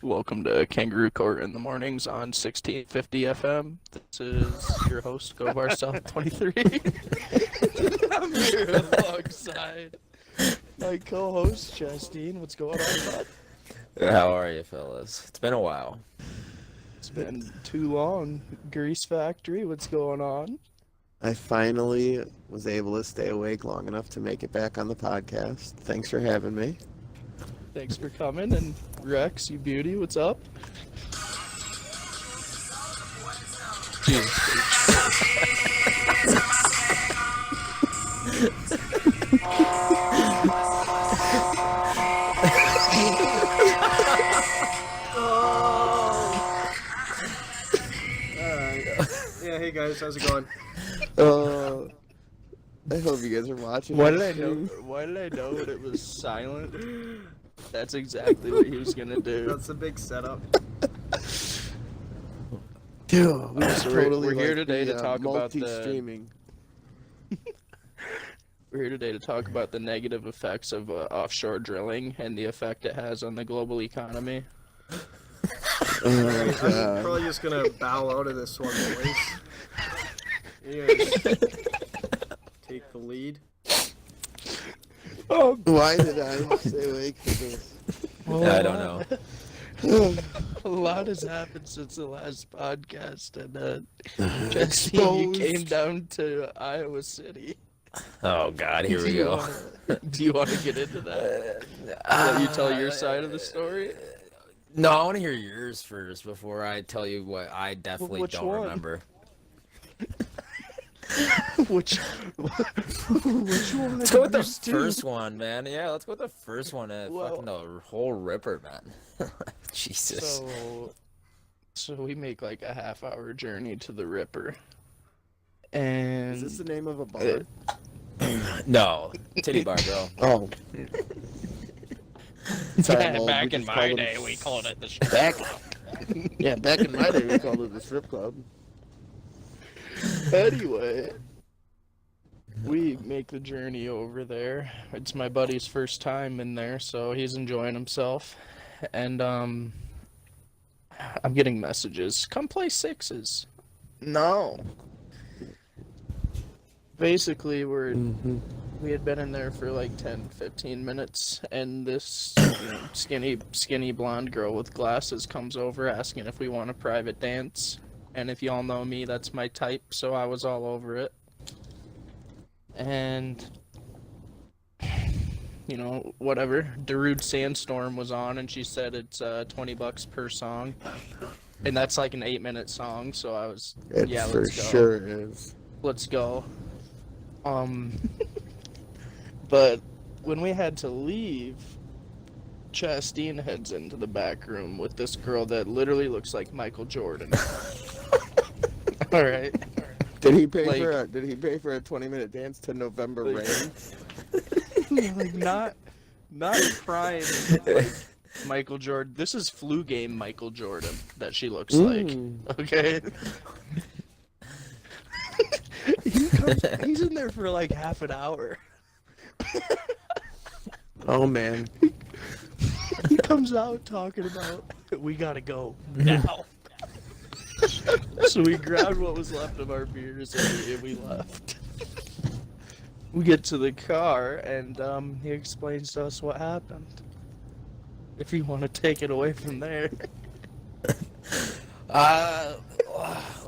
Welcome to Kangaroo Court in the mornings on 1650 FM. This is your host, Gobar South 23. I'm here alongside my co-host, Justine. What's going on, bud? How are you, fellas? It's been a while. It's been too long. Grease Factory, what's going on? I finally was able to stay awake long enough to make it back on the podcast. Thanks for having me. Thanks for coming. And Rex, you beauty, what's up? Yeah, hey guys, how's it going? I hope you guys are watching. Why did I know that it was silent? That's exactly what he was gonna do. That's a big setup. Dude, we're here today to talk about multi-streaming. We're here today to talk about the negative effects of offshore drilling and the effect it has on the global economy. I'm probably just gonna bow out of this one, boys. You guys take the lead. Oh, why did I stay awake for this? Well, I don't know. A lot has happened since the last podcast, and Justine, you came down to Iowa City. Oh God, here we go. Do you want to get into that? Let you tell your side of the story? No, I want to hear yours first before I tell you what I definitely Which don't one? remember. Which one? Let's go with the first one, man. Yeah, let's go with the first one. Well, fucking the whole ripper, man. Jesus. So we make like a half-hour journey to the Ripper, and Is this the name of a bar? No, titty bar, bro. Oh. Sorry, I'm old. back We in just my called day, it- we called it the back in my day, we called it the strip club. Anyway, we make the journey over there. It's my buddy's first time in there, so he's enjoying himself. And I'm getting messages. Come play sixes. No. Basically, we had been in there for like 10-15 minutes, and this skinny blonde girl with glasses comes over asking if we want a private dance. And if y'all know me, that's my type, so I was all over it. And, whatever. Darude Sandstorm was on, and she said it's $20 per song. And that's like an 8-minute song, so I was, It let's for go. sure is. Let's go. But when we had to leave, Justine heads into the back room with this girl that literally looks like Michael Jordan. All right. Did he pay for a 20-minute dance to November Rain? Like not prime like Michael Jordan. This is flu game Michael Jordan that she looks like. Okay. He's in there for like half an hour. Oh man. He comes out talking about, we gotta go now. So we grabbed what was left of our beers and we left. We get to the car and he explains to us what happened. If you want to take it away from there.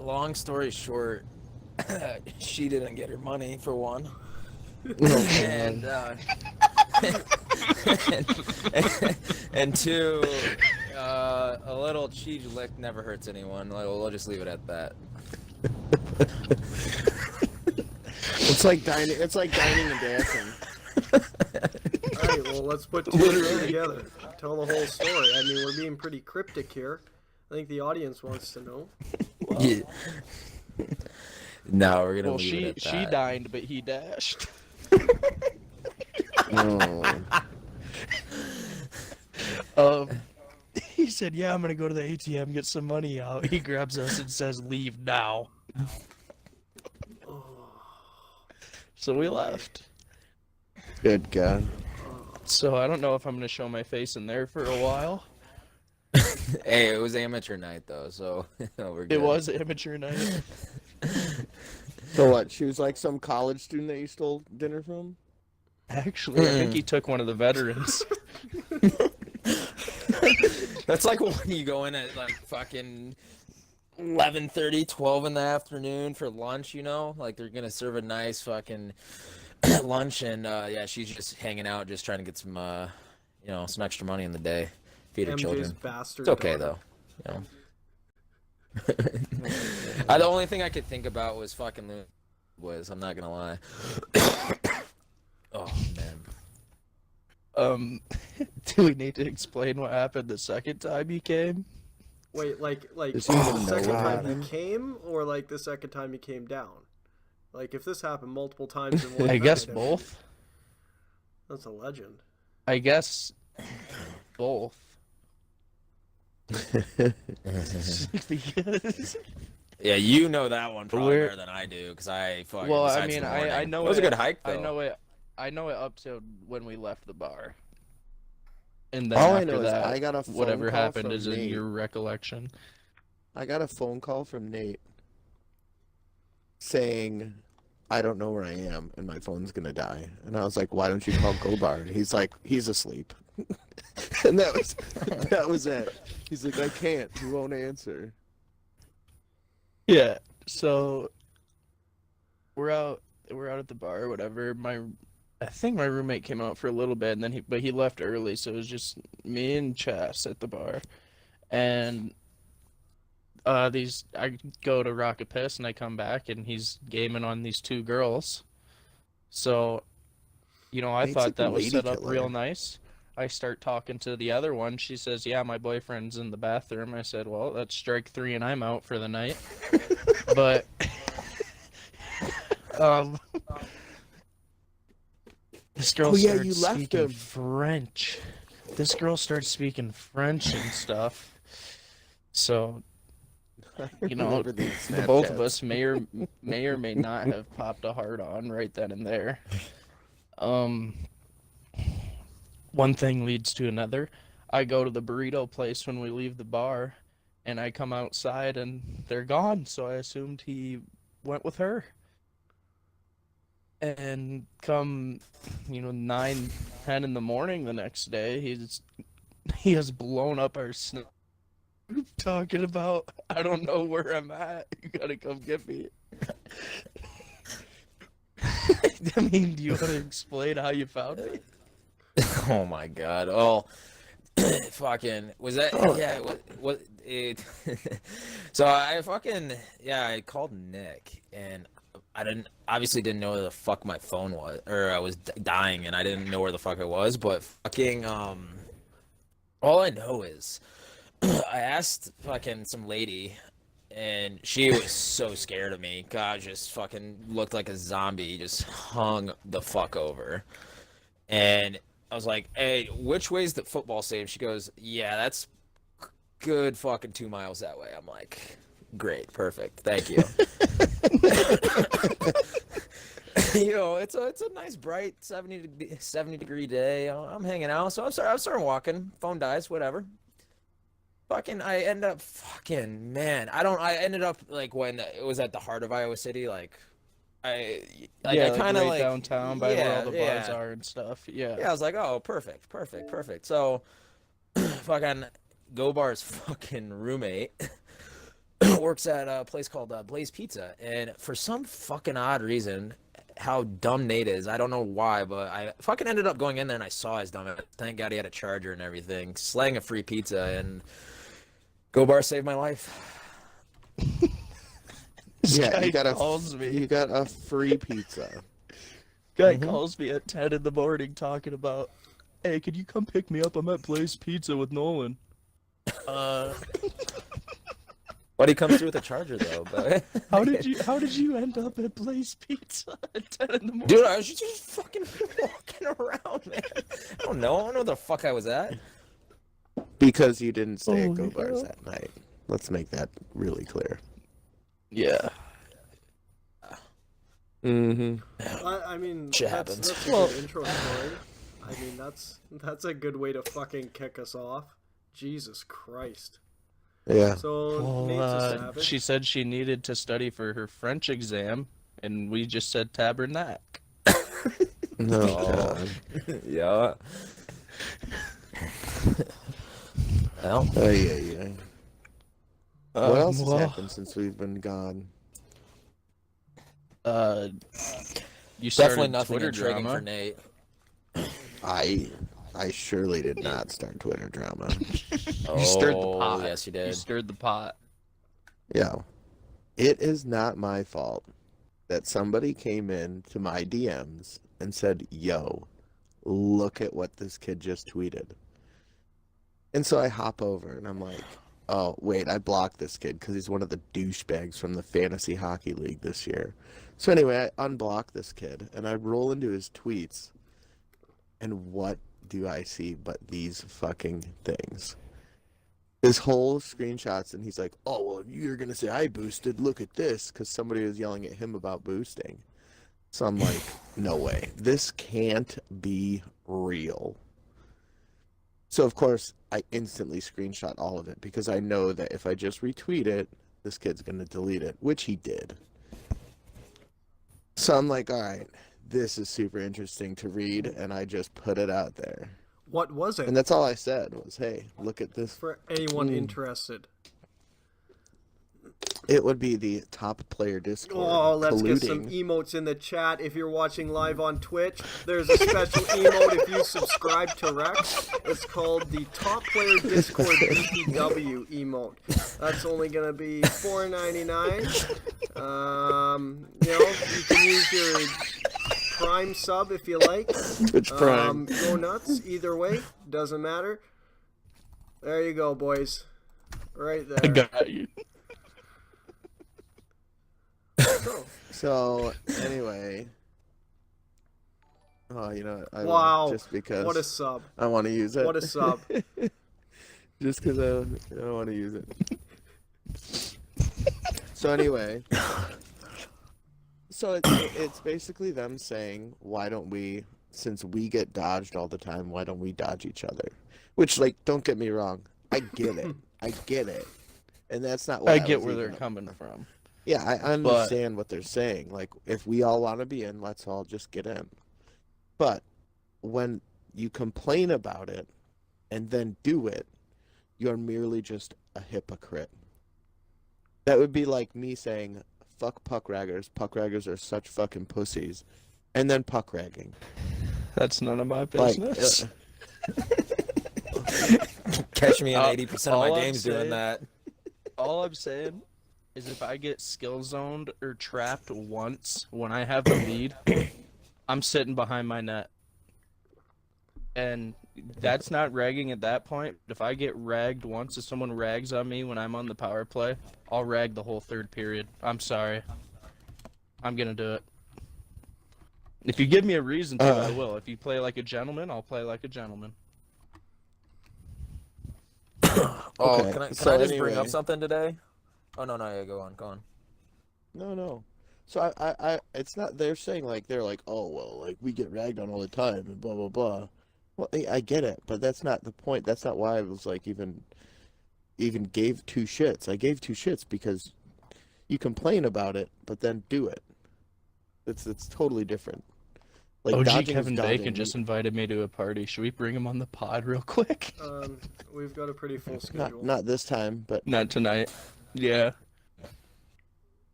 Long story short, she didn't get her money for one. And and two, a little cheese lick never hurts anyone. We'll just leave it at that. It's like dining and dancing. Alright, well, Well, let's put two and two together. Tell the whole story. I mean, we're being pretty cryptic here. I think the audience wants to know. Yeah. No, we're gonna Well, leave it at she that. dined, but he dashed. Oh. He said, "Yeah, I'm gonna go to the ATM, get some money out." He grabs us and says, "Leave now." So we left. Good God. So I don't know if I'm gonna show my face in there for a while. Hey, it was amateur night though, so we're good. It was amateur night. So what? She was like some college student that you stole dinner from? Actually, I think he took one of the veterans. That's like when you go in at like fucking 11:30, 12 in the afternoon for lunch, you know? Like they're gonna serve a nice fucking lunch, and yeah, she's just hanging out, just trying to get some, some extra money in the day, feed her MJ's children. bastard. It's okay daughter. though, the only thing I could think about was fucking was. I'm not gonna lie. Oh man. Do we need to explain what happened the second time he came? Wait, like Does the he even know second what time happened? he came, or like the second time he came down? Like if this happened multiple times in one I night, guess mean, both. That's a legend. I guess both. Because, Yeah, you know that one probably We're- better than I do, because I fucking. well, I besides mean, the I morning. know it was it, a good hike though. I know it up to when we left the bar. And then All I after know is that, I got a phone whatever call happened from is in Nate. your recollection. I got a phone call from Nate saying, I don't know where I am and my phone's gonna die. And I was like, why don't you call Go Bar? And he's like, he's asleep. And that was it. He's like, I can't. He won't answer. Yeah. So we're out at the bar or whatever. I think my roommate came out for a little bit, and then he left early, so it was just me and Chess at the bar. And I go to rock a piss, and I come back, and he's gaming on these two girls. So, I Nate's thought like a that was lady set up killer. real nice. I start talking to the other one. She says, "Yeah, my boyfriend's in the bathroom." I said, "Well, that's strike 3 and I'm out for the night." But this girl yeah, starts you left speaking him. French. This girl starts speaking French and stuff. So, Remember these the both of Snapchats. us may or may not have popped a hard on right then and there. One thing leads to another. I go to the burrito place when we leave the bar, and I come outside and they're gone, so I assumed he went with her. And come, 9, 10 in the morning the next day, he has blown up our snap talking about, "I don't know where I'm at. You gotta come get me." I mean, do you want to explain how you found me? Oh my god. Oh, fucking was that? Yeah. What? It. So I called Nick, and I obviously didn't know where the fuck my phone was, or I was dying, and I didn't know where the fuck it was. But fucking all I know is I asked fucking some lady, and she was so scared of me. God, just fucking looked like a zombie, just hung the fuck over. And I was like, "Hey, which way's the football stadium?" She goes, "Yeah, that's good fucking 2 miles that way." I'm like, "Great, perfect, thank you." It's a nice bright 70 degree day. I'm hanging out, so I'm starting walking. Phone dies, whatever. I ended up like when it was at the heart of Iowa City, I kind of right like downtown by where all the bars are and stuff. Yeah. Yeah, I was like, oh, perfect. So, fucking Go Bar's fucking roommate works at a place called Blaze Pizza, and for some fucking odd reason, how dumb Nate is, I don't know why, but I fucking ended up going in there and I saw his dumb ass. Thank God he had a charger and everything, slaying a free pizza, and Go Bar saved my life. This Yeah, guy you got calls me. You got a free pizza. Guy calls me at 10 in the morning talking about, Hey, could you come pick me up? I'm at Blaze Pizza with Nolan. Why'd he come through with a charger though? But How did you end up at Blaze Pizza at 10 in the morning? dude, I was just fucking walking around, man. I don't know where the fuck I was at. Because you didn't stay at Go Holy Bars hell. that night. Let's make that really clear. Yeah. Mm-hmm. I mean, Shit that's happens. a good intro story. I mean, that's a good way to fucking kick us off. Jesus Christ. Yeah. So, Nate's a savage. She said she needed to study for her French exam, and we just said tabernacle. No, Oh. God. Yeah. Well, Ay. What else has well, happened since we've been gone? You definitely started nothing Twitter intriguing drama. for Nate. I surely did not start Twitter drama. You stirred the Oh, pot. yes, you did. You stirred the pot. Yeah. It is not my fault that somebody came in to my DMs and said, yo, look at what this kid just tweeted. And so I hop over and I'm like, oh, wait, I blocked this kid because he's one of the douchebags from the Fantasy Hockey League this year. So anyway, I unblock this kid and I roll into his tweets. And what do I see but these fucking things? His whole screenshots, and he's like, oh, well, you're going to say I boosted. Look at this, because somebody was yelling at him about boosting. So I'm like, no way. This can't be real. So, of course, I instantly screenshot all of it, because I know that if I just retweet it, this kid's going to delete it, which he did. So I'm like, all right, this is super interesting to read, and I just put it out there. What was it? And that's all I said was, hey, look at this. For anyone interested. It would be the top player Discord. Oh, let's colluding. get some emotes in the chat. If you're watching live on Twitch, there's a special emote if you subscribe to Rex. It's called the Top Player Discord BTW emote. That's only going to be $4.99. You can use your Prime sub if you like. Twitch Prime. Go nuts. Either way, doesn't matter. There you go, boys. Right there. I got you. So anyway, I Wow. just because What a sub. I want to use it. What a sub. Just because I don't want to use it. So anyway, so it's basically them saying, why don't we, since we get dodged all the time, why don't we dodge each other? Which, like, don't get me wrong, I get it, and that's not what I I get was where even- they're coming from. Yeah, I understand what they're saying. Like, if we all want to be in, let's all just get in. But when you complain about it and then do it, you're merely just a hypocrite. That would be like me saying, fuck puck raggers. Puck raggers are such fucking pussies. And then puck ragging. That's none of my Like, business. Catch me in 80% of all my I'm games doing saying- that. All I'm saying is if I get skill zoned or trapped once when I have the lead, I'm sitting behind my net. And that's not ragging at that point. If I get ragged once, if someone rags on me when I'm on the power play, I'll rag the whole third period. I'm sorry. I'm gonna do it. If you give me a reason to, I will. If you play like a gentleman, I'll play like a gentleman. Oh, Okay, can I so just bring up anyway. something today? Oh, no, yeah, go on. No. So I it's not, they're saying like, they're like, oh, well, like, we get ragged on all the time and blah, blah, blah. Well, I get it, but that's not the point. That's not why I was like, even gave two shits. I gave two shits because you complain about it, but then do it. It's totally different. Like, OG dodging is Kevin Bacon dodging. just invited me to a party. Should we bring him on the pod real quick? We've got a pretty full schedule. Not this time, but Not tonight. Yeah.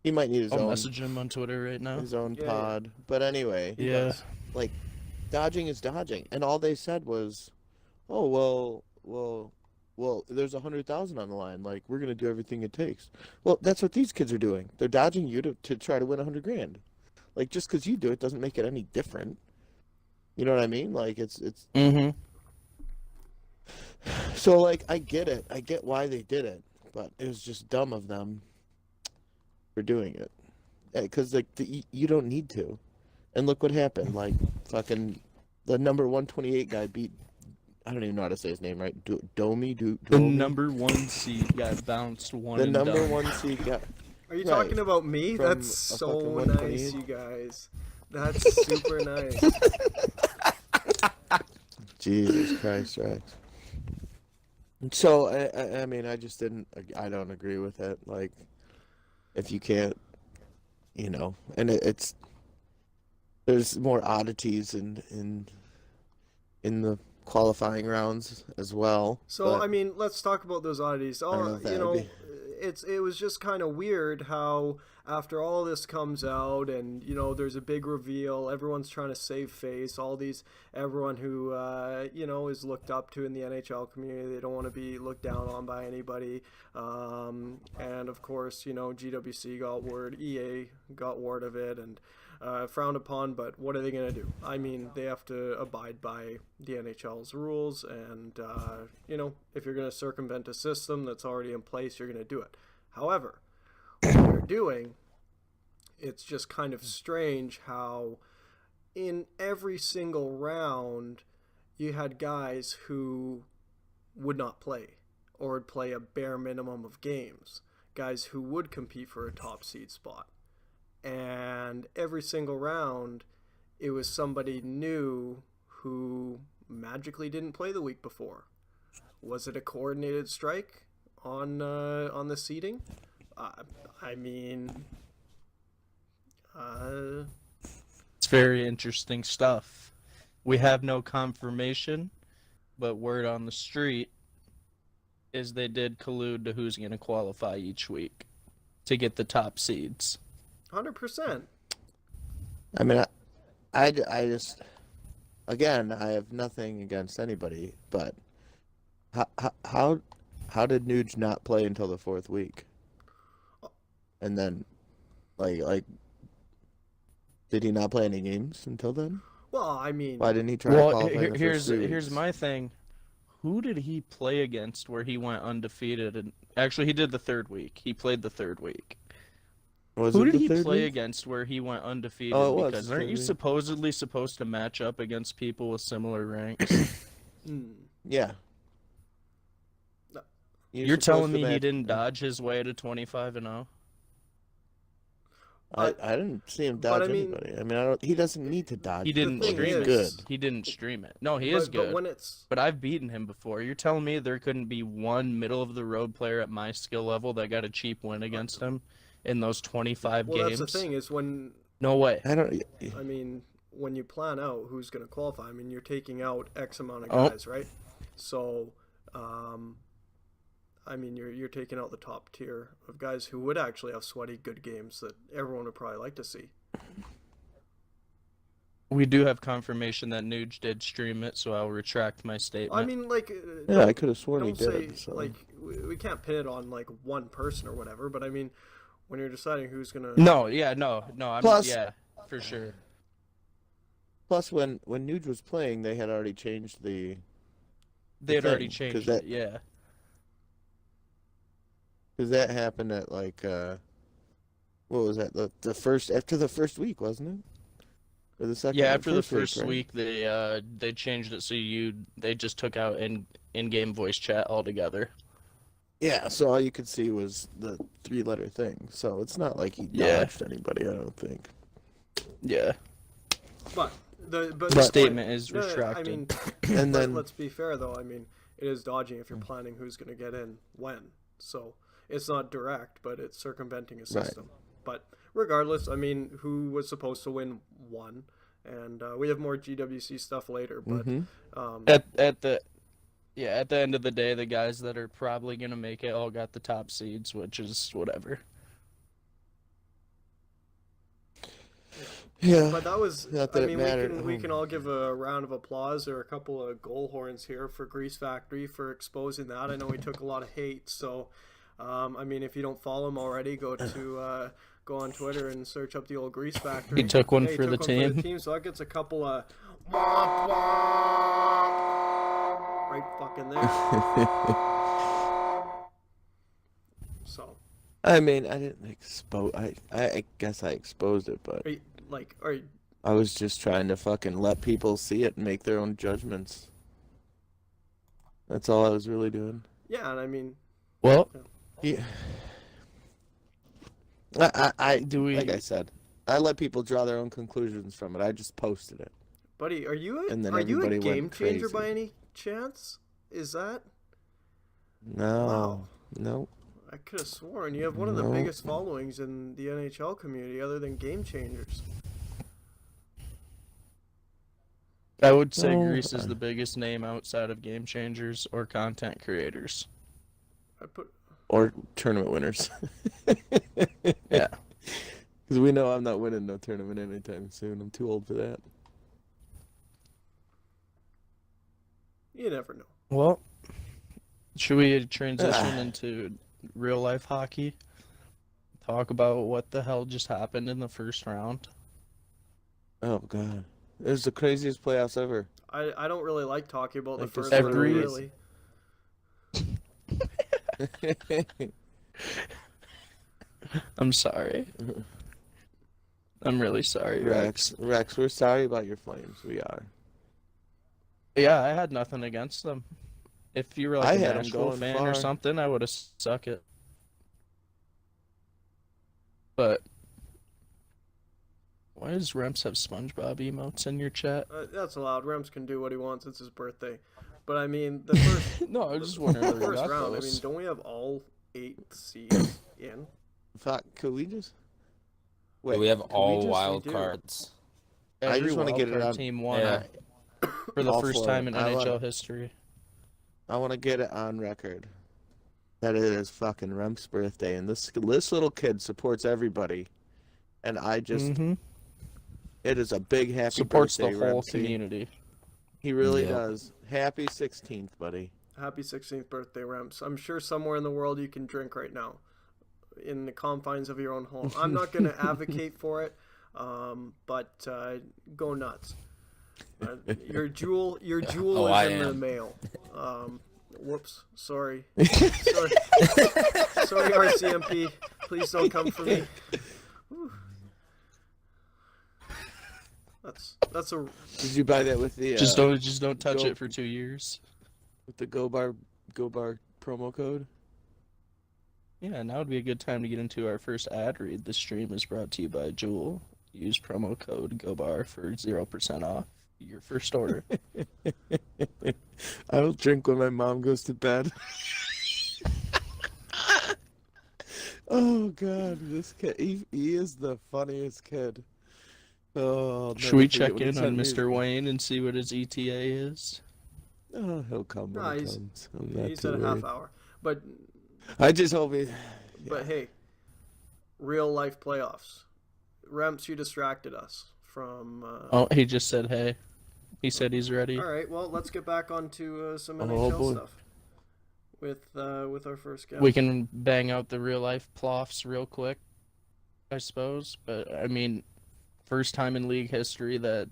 he might need his I'll own message him on Twitter right now. Yeah. pod. But anyway, Yeah. like, dodging is dodging, and all they said was, "Oh well, there's 100,000 on the line. Like, we're gonna do everything it takes." Well, that's what these kids are doing. They're dodging you to try to win 100 grand. Like, just because you do it doesn't make it any different. You know what I mean? Like, it's Mm-hmm. So, like, I get it. I get why they did it, but it was just dumb of them for doing it. Because, like, you don't need to. And look what happened. Like, fucking the number 128 guy beat, I don't even know how to say his name right. Domi? The number 1 seed got bounced one The and number done. 1 seed got. Are you Right. talking about me? From That's a so fucking nice, 128. you guys. That's super nice. Jesus Christ, Rex. So, I mean, I just didn't. I don't agree with it. Like, if you can't, and it's. There's more oddities in the qualifying rounds as well. So but I mean, let's talk about those oddities. don't know if that would be- It was just kind of weird how after all this comes out and there's a big reveal, everyone's trying to save face. Everyone who is looked up to in the NHL community, they don't want to be looked down on by anybody. And of course, GWC got word, EA got word of it, and frowned upon, but what are they going to do? I mean, they have to abide by the NHL's rules, and, if you're going to circumvent a system that's already in place, you're going to do it. However, what they're doing, it's just kind of strange how in every single round you had guys who would not play or would play a bare minimum of games, guys who would compete for a top seed spot. And every single round, it was somebody new who magically didn't play the week before. Was it a coordinated strike on the seeding? I mean, It's very interesting stuff. We have no confirmation, but word on the street is they did collude to who's going to qualify each week to get the top seeds. 100%. I mean, I just, again, I have nothing against anybody, but how did Nuge not play until the 4th week? And then, like, did he not play any games until then? Well, I mean, Why didn't he try to qualify in the first 3 here's weeks? my thing. Who did he play against where he went undefeated? And actually, he did the 3rd week. He played the 3rd week. Was Who it did the he 3rd play week? against where he went undefeated? Oh, it was Because the aren't 3rd you week. supposedly supposed to match up against people with similar ranks? Yeah. No. You're telling me he didn't dodge his way to 25-0? I didn't see him But dodge I mean- anybody. I mean, he doesn't need to dodge. He didn't The thing stream is- it. good. He didn't stream it. No, he is But good. when it's But I've beaten him before. You're telling me there couldn't be one middle-of-the-road player at my skill level that got a cheap win against him in those 25 well, games? that's the thing is when No way. I don't. I mean, when you plan out who's going to qualify, I mean, you're taking out X amount of Oh. guys, right? So, I mean, you're taking out the top tier of guys who would actually have sweaty good games that everyone would probably like to see. We do have confirmation that Nuge did stream it, so I'll retract my statement. I mean, like, Yeah, I could have sworn he don't say did. So. like we can't pin it on like one person or whatever, but I mean, when you're deciding who's gonna no, Plus- yeah, for sure. Plus, when Nuge was playing, they had already changed the. They had already thing, 'cause changed that- it, yeah. Because that happened at like, what was that? The first after the first week, wasn't it? Or the second? Yeah, or after the first first right? week, they changed it so they just took out in-game voice chat altogether. Yeah, so all you could see was the 3-letter thing. So it's not like he Yeah. dodged anybody. I don't think. Yeah. but the The statement point- is no, I retracted. mean, And then let's be fair though. I mean, it is dodging if you're planning who's gonna get in when. So it's not direct, but it's circumventing a system. But regardless, I mean, who was supposed to win won, and we have more GWC stuff later. But Mhm. At the end of the day, the guys that are probably gonna make it all got the top seeds, which is whatever. yeah, But that was, Not that I it mean, mattered. we can all give a round of applause or a couple of goal horns here for Grease Factory for exposing that. I know he took a lot of hate, so I mean, if you don't follow him already, go go on Twitter and search up the old Grease Factory. He took one Hey, for the team. So that gets a couple of right fucking talking there. So, I mean, I didn't expose. I guess I exposed it, but are you, I was just trying to fucking let people see it and make their own judgments. That's all I was really doing. yeah, and I mean, Well, Yeah. do we? Like I said, I let people draw their own conclusions from it. I just posted it. buddy, are you And then a everybody game went changer crazy. by any chance? Is that? No, Wow. no. I could have sworn you have one of the No. biggest followings in the NHL community, other than Game Changers. I would say No, Greece is the biggest name outside of game changers or content creators. I put. Or tournament winners. Yeah. Because we know I'm not winning no tournament anytime soon. I'm too old for that. You never know. Well, should we transition into real life hockey? Talk about what the hell just happened in the first round. Oh, God. It was the craziest playoffs ever. I don't really like talking about Like the this first round, every- really. I'm sorry. I'm really sorry, Rex. Rex, we're sorry about your Flames. We are. Yeah, I had nothing against them. If you were like I a had 'em Nashville going fan far. or something, I would have suck it. But why does Remps have SpongeBob emotes in your chat? That's allowed. Rems can do what he wants. It's his birthday. But I mean, the first No, I was just wondering the where you first got round. I mean, those. don't we have all 8 seeds in? Fuck, could we just... Do we have could all just- wild do. cards? I Every just wanna get it wildcard on- team won Yeah. for the All first four. time in I want- NHL history. I want to get it on record that it is fucking Remp's birthday, and this little kid supports everybody, and I just... Mm-hmm. It is a big happy Supports birthday, the whole Rempsy. community. He really Yep. does. Happy 16th, buddy. Happy 16th birthday, Rems. I'm sure somewhere in the world you can drink right now, in the confines of your own home. I'm not going to advocate for it, but go nuts. Your jewel Oh, is I in the am. mail. Whoops, sorry. Sorry, RCMP. Please don't come for me. Whew. That's a Did you buy that with the Just don't touch go- it for 2 years. with the Go Bar promo code? Yeah, now would be a good time to get into our first ad read. This stream is brought to you by Jewel. Use promo code GOBAR for 0% off your first order. I will drink when my mom goes to bed. Oh God, this kid, he is the funniest kid. Oh, I'll Should never we forget check when he in on sent me- Mr. Wayne and see what his ETA is? Oh, he'll come when Nah, he he's- comes. I'm not he too said a half worried. hour. But I just hope he. hey, real life playoffs. Rems, you distracted us from. Oh, he just said hey. He said he's ready. All right, well, let's get back onto some Oh, NHL boy. stuff with our first guest. We can bang out the real life ploffs real quick, I suppose. But I mean, first time in league history that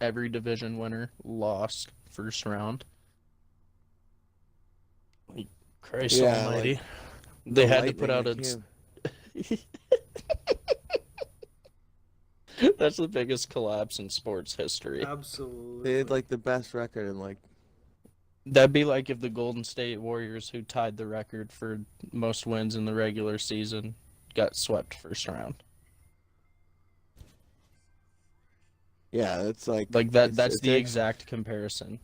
every division winner lost first round. Like, Christ Yeah, almighty. like, They The had to put out Lightning, a... That's the biggest collapse in sports history. Absolutely. They had like the best record in like. That'd be like if the Golden State Warriors, who tied the record for most wins in the regular season, got swept first round. Yeah, it's like. Like that. it's- That's it's the act- exact comparison.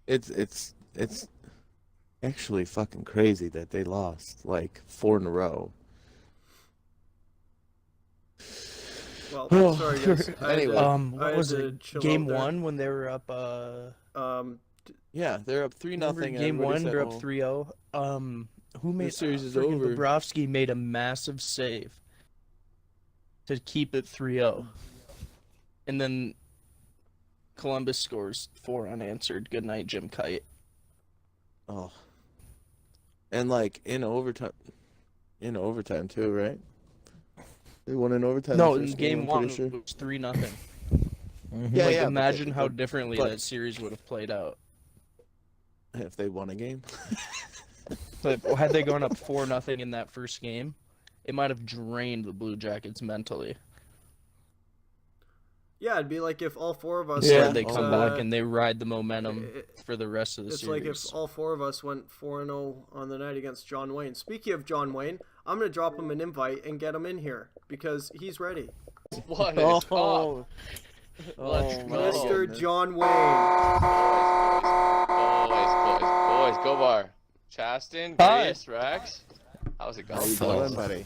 It's actually fucking crazy that they lost like 4 in a row. Well, Oh, sorry guys. I had anyway. to- I What had was to it? chill Game out there. 1 when they were up. Yeah, they're up 3-0. Remember game 1, they're up 3-0. Who made series is freaking over. Bobrovsky made a massive save to keep it 3-0, and then Columbus scores 4 unanswered. Good night, Jim Kite. Oh. And like in overtime too, right? They won in overtime. No, the in first game I'm 1 pretty sure. it was 3-0. Yeah, Like, yeah. imagine how differently but- that series would have played out. If they won a game. But had they gone up 4-0 in that first game, it might have drained the Blue Jackets mentally. Yeah, it'd be like if all four of us. So Yeah. they come back and they ride the momentum it- for the rest of the It's series. like if all four of us went 4-0 on the night against John Wayne. Speaking of John Wayne, I'm gonna drop him an invite and get him in here because he's ready. What is up? Oh, Let's my go. Mr. goodness. John Wayne. Boys, go bar. Chaston, Hi. Grace, Rex. How's it How you going? doing, buddy?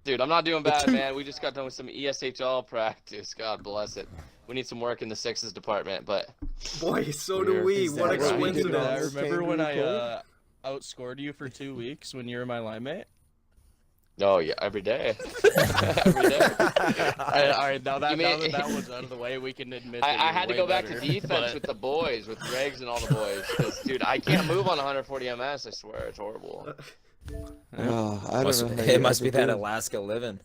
Dude, I'm not doing bad, man. We just got done with some ESHL practice. God bless it. We need some work in the sixes department, but Boy, so do we. Is What a that right? We did that. coincidence. Remember when Kangaroo I outscored you for 2 weeks when you were my line mate? oh yeah, every day. Every day. All right, now that, You mean- now that that was out of the way, we can admit I that you're had to way go back better, to defense but- with the boys, with Regs and all the boys. 'Cause, dude, I can't move on 140 ms. I swear, it's horrible. Oh, I don't know. how you It must guys be are that doing. Alaska living.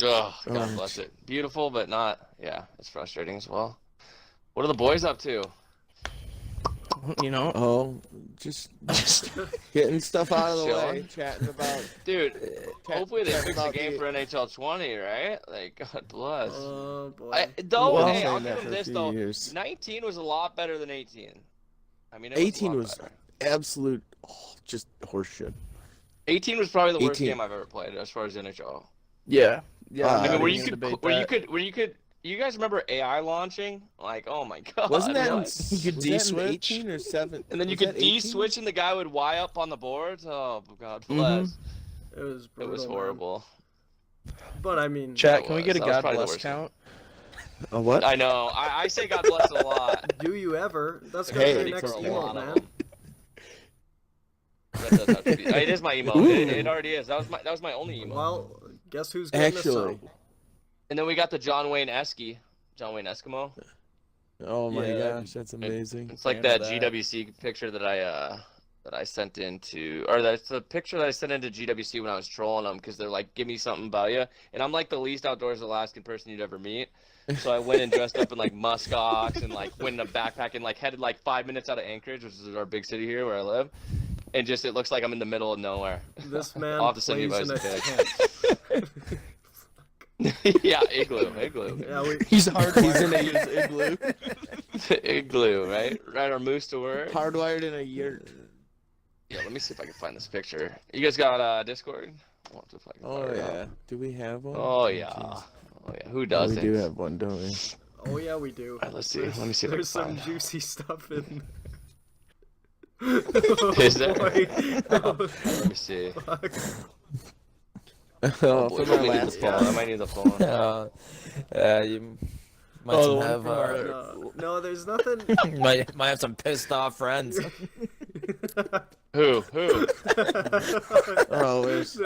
Oh, God Oh. bless it. Beautiful, but not. Yeah, it's frustrating as well. What are the boys up to? You know, Oh, just getting stuff out of the way, Chilling. chatting about. Dude, hopefully they chatting fix the about game for NHL 20, right? Like, God bless. Oh boy. Though, Well, hey, saying I'll that give for them a this few though. years. 19 was a lot better than 18. I mean, it 18 was, was a lot absolute, just horseshit. 18 was probably the worst 18. game I've ever played as far as NHL. yeah, yeah. I I'm mean, not where even you gonna could, debate where you that. could, where you could. You guys remember AI launching? Like, oh my God. Wasn't that in, what? You could was that in D-switch? 18 or 7? And then you Was could that 18? D-switch and the guy would Y up on the boards. Oh, God Mm-hmm. bless. It was It brutal. was man. horrible. But I mean, Chat, can we get a That was God probably the bless worst. count? A what? I know. I say God bless a lot. do you ever? That's gonna Hey, be Ready your for next a emote, lot of man. them. That does have to be. It is my emo. It already is. That was my only emo. Well, guess who's getting Actually, us And then we got the John Wayne Eskimo. oh my Yeah. gosh, that's amazing. It's like Fan that of that. GWC picture that I sent into, or that's the picture that I sent into GWC when I was trolling them because they're like, give me something about you, and I'm like the least outdoors Alaskan person you'd ever meet. So I went and dressed up in like muskox and like went in a backpack and like headed like 5 minutes out of Anchorage, which is our big city here where I live, and just it looks like I'm in the middle of nowhere. This man I'll have to send you plays in a guys a tent. Yeah, igloo. Yeah, He's hardwired in his igloo. Igloo, right? Right, our moose to work. Hardwired in a yurt. Yeah, let me see if I can find this picture. You guys got Discord? I'll have to fucking Oh fire it up. yeah. Do we have one? Oh yeah. jeez. Oh yeah. Who We doesn't? do have one, don't we? oh yeah, we do. Alright, let's see. Let me see if I There's can some find it. juicy stuff in. Is there? Boy. Let me see. Fuck. Oh, Boy, from our I might need the last phone. I might need the phone. You might Oh, the some one have from our- No, there's nothing. might have some pissed off friends. Who? Oh, where's...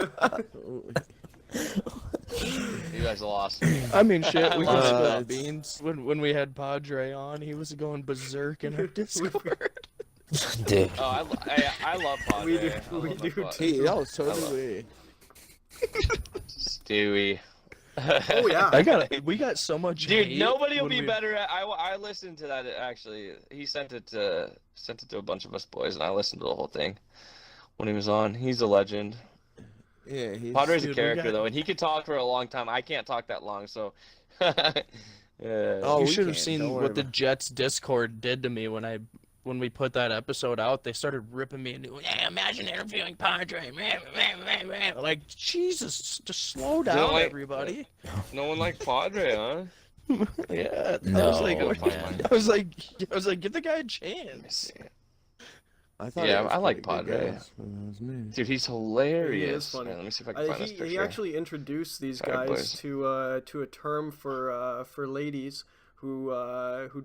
You guys lost me. I mean, shit, we love can it. spill beans. When we had Padre on, he was going berserk in our Discord. Dude. Oh, I love Padre. We do- I love we my do Padre. too. Hey, oh, so I do love- we. Stewie. Oh yeah. We got so much. Dude, hate nobody will when be we- better at. I listened to that actually. He sent it to a bunch of us boys, and I listened to the whole thing when he was on. He's a legend. Yeah, he's... Padre's Dude, a we character got- though, and he could talk for a long time. I can't talk that long, so. Yeah. Oh, You we should have can't, seen don't worry what the about Jets Discord did to me when we put that episode out. They started ripping me into, yeah, imagine interviewing Padre. Like, Jesus, just slow down, like- everybody. No one liked Padre, huh? Yeah, No, I was like, man. I was like, give the guy a Let me chance. see. I thought Yeah, it was I like pretty good, Padre. guys, when it was me. Dude, he's hilarious. He is funny. Man, let me see if I can find this He picture. actually introduced these Alright, guys boys. to a term for ladies who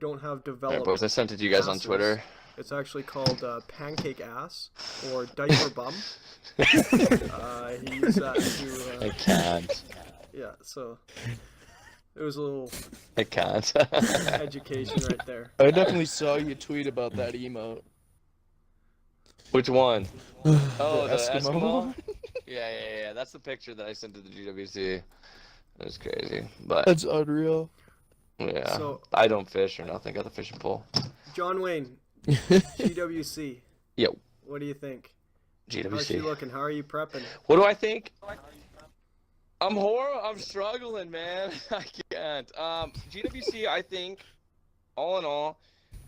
don't have Alright, developed. boys, I sent it to you guys on asses. Twitter. It's actually called pancake ass or diaper bum. He used that to I can't. yeah. So it was a little I can't. education right there. I definitely saw you tweet about that emote. Which one? Oh, the Eskimo Eskimo? Yeah. That's the picture that I sent to the GWC. It was crazy, but That's unreal. Yeah. So- I don't fish or nothing. Got the fishing pole. John Wayne, GWC. Yo, What do you think? How's she GWC. looking? How are you prepping? What do I think? I'm horrible. I'm struggling, man. I can't. GWC, I think, all in all,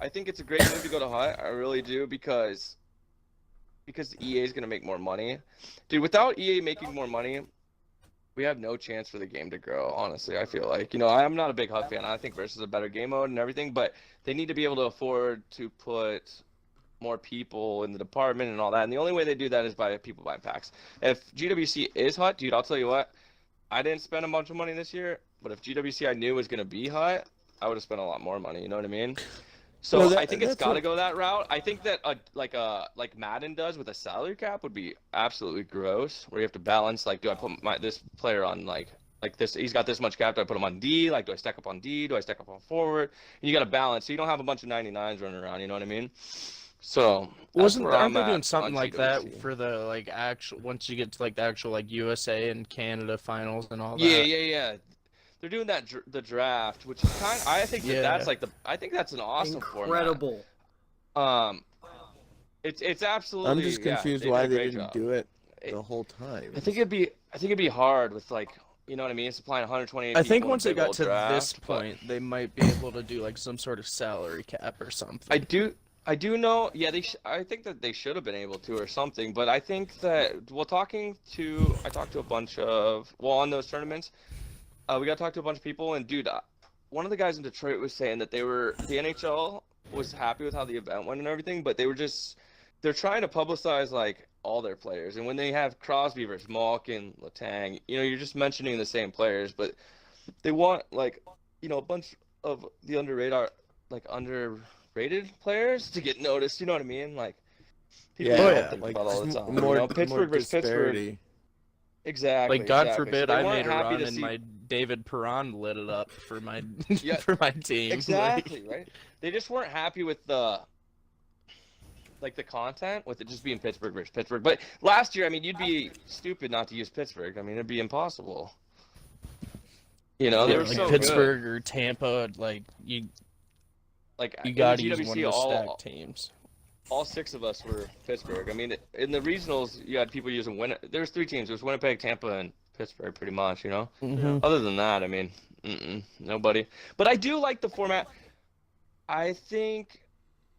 I think it's a great move to go to Hut. I really do because EA is gonna make more money, dude. Without EA making more money, we have no chance for the game to grow. Honestly, I feel like, I'm not a big Hut fan. I think Versus is a better game mode and everything, but they need to be able to afford to put more people in the department and all that. And the only way they do that is by people buying packs. If GWC is Hut, dude, I'll tell you what. I didn't spend a bunch of money this year, but if GWC I knew was gonna be Hut, I would have spent a lot more money. You know what I mean? So Well, I think it's that's got to what- go that route. I think that like Madden does with a salary cap would be absolutely gross, where you have to balance, like, do I put this player on like this? He's got this much cap. Do I put him on D? Like, do I stack up on D? Do I stack up on forward? And you got to balance, so you don't have a bunch of 99s running around. You know what I mean? So Aren't they doing on something like that GWC. for the like actual once you get to like the actual like USA and Canada finals and all that? Yeah. They're doing that the draft, which is I think that's Yeah. I think that's an awesome Incredible. format. It's absolutely. I'm just confused they why did a they great didn't job. do it the whole time. I think it'd be hard with, like, you know what I mean, supplying 128 I think people in a once they big got old to draft, this but point, they might be able to do like some sort of salary cap or something. I do know, yeah, I think that they should have been able to or something, but I think that, I talked to a bunch of, on those tournaments, we got to talk to a bunch of people, and dude, one of the guys in Detroit was saying that the NHL was happy with how the event went and everything, but they're trying to publicize, like, all their players, and when they have Crosby versus Malkin, Letang, you're just mentioning the same players, but they want, like, a bunch of the underrated players to get noticed. You know what I mean? Like, people don't think about all the time. More Pittsburgh versus Pittsburgh. disparity. Exactly. Like, God exactly. forbid So they I weren't made a happy run to and see- my David Perron lit it up for my Yeah, for my team. Exactly, right? They just weren't happy with the content, with it just being Pittsburgh versus Pittsburgh. But last year, I mean, you'd be stupid not to use Pittsburgh. I mean, it'd be impossible. They Yeah, were like so Pittsburgh or Tampa, like you in gotta the use one of GWC, those stacked teams. all 6 of us were Pittsburgh. I mean, in the regionals, you had people using There's 3 teams. It was Winnipeg, Tampa, and Pittsburgh, pretty much. Mhm. Other than that, I mean, nobody. But I do like the format. I think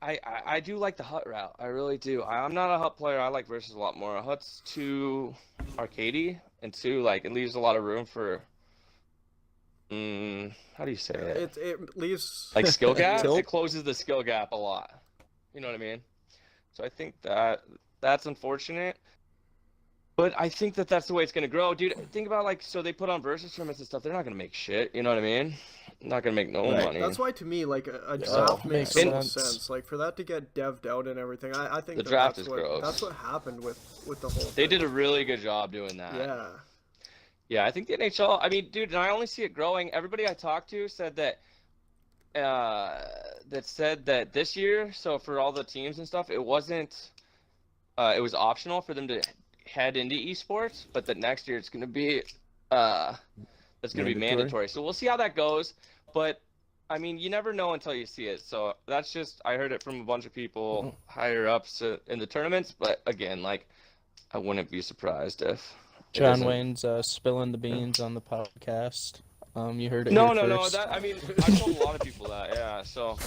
I do like the Hut route. I really do. I'm not a Hut player. I like Versus a lot more. Hut's too arcadey, and too, like, it leaves a lot of room for how do you say it? It leaves Like skill gap. Tilt? It closes the skill gap a lot. You know what I mean? So I think that's unfortunate. But I think that's the way it's gonna grow, dude. Think about, like, so they put on Versus tournaments and stuff. They're not gonna make shit. You know what I mean? Not gonna make no Right. money. That's why, to me, like, a Yeah, draft makes makes so much sense. sense. Like, for that to get devved out and everything, I think The draft that's is what, gross. That's what happened with the whole They thing. did a really good job doing that. Yeah. Yeah, I think the NHL. I mean, dude, and I only see it growing. Everybody I talked to said that this year, so for all the teams and stuff, it wasn't. It was optional for them to head into esports, but that next year it's going to be mandatory. So we'll see how that goes. But I mean, you never know until you see it. So that's just, I heard it from a bunch of people higher ups in the tournaments. But again, like, I wouldn't be surprised if it John isn't. Wayne's spilling the beans on the podcast. You heard it No. here first. That, I mean, I told a lot of people that. Yeah. So,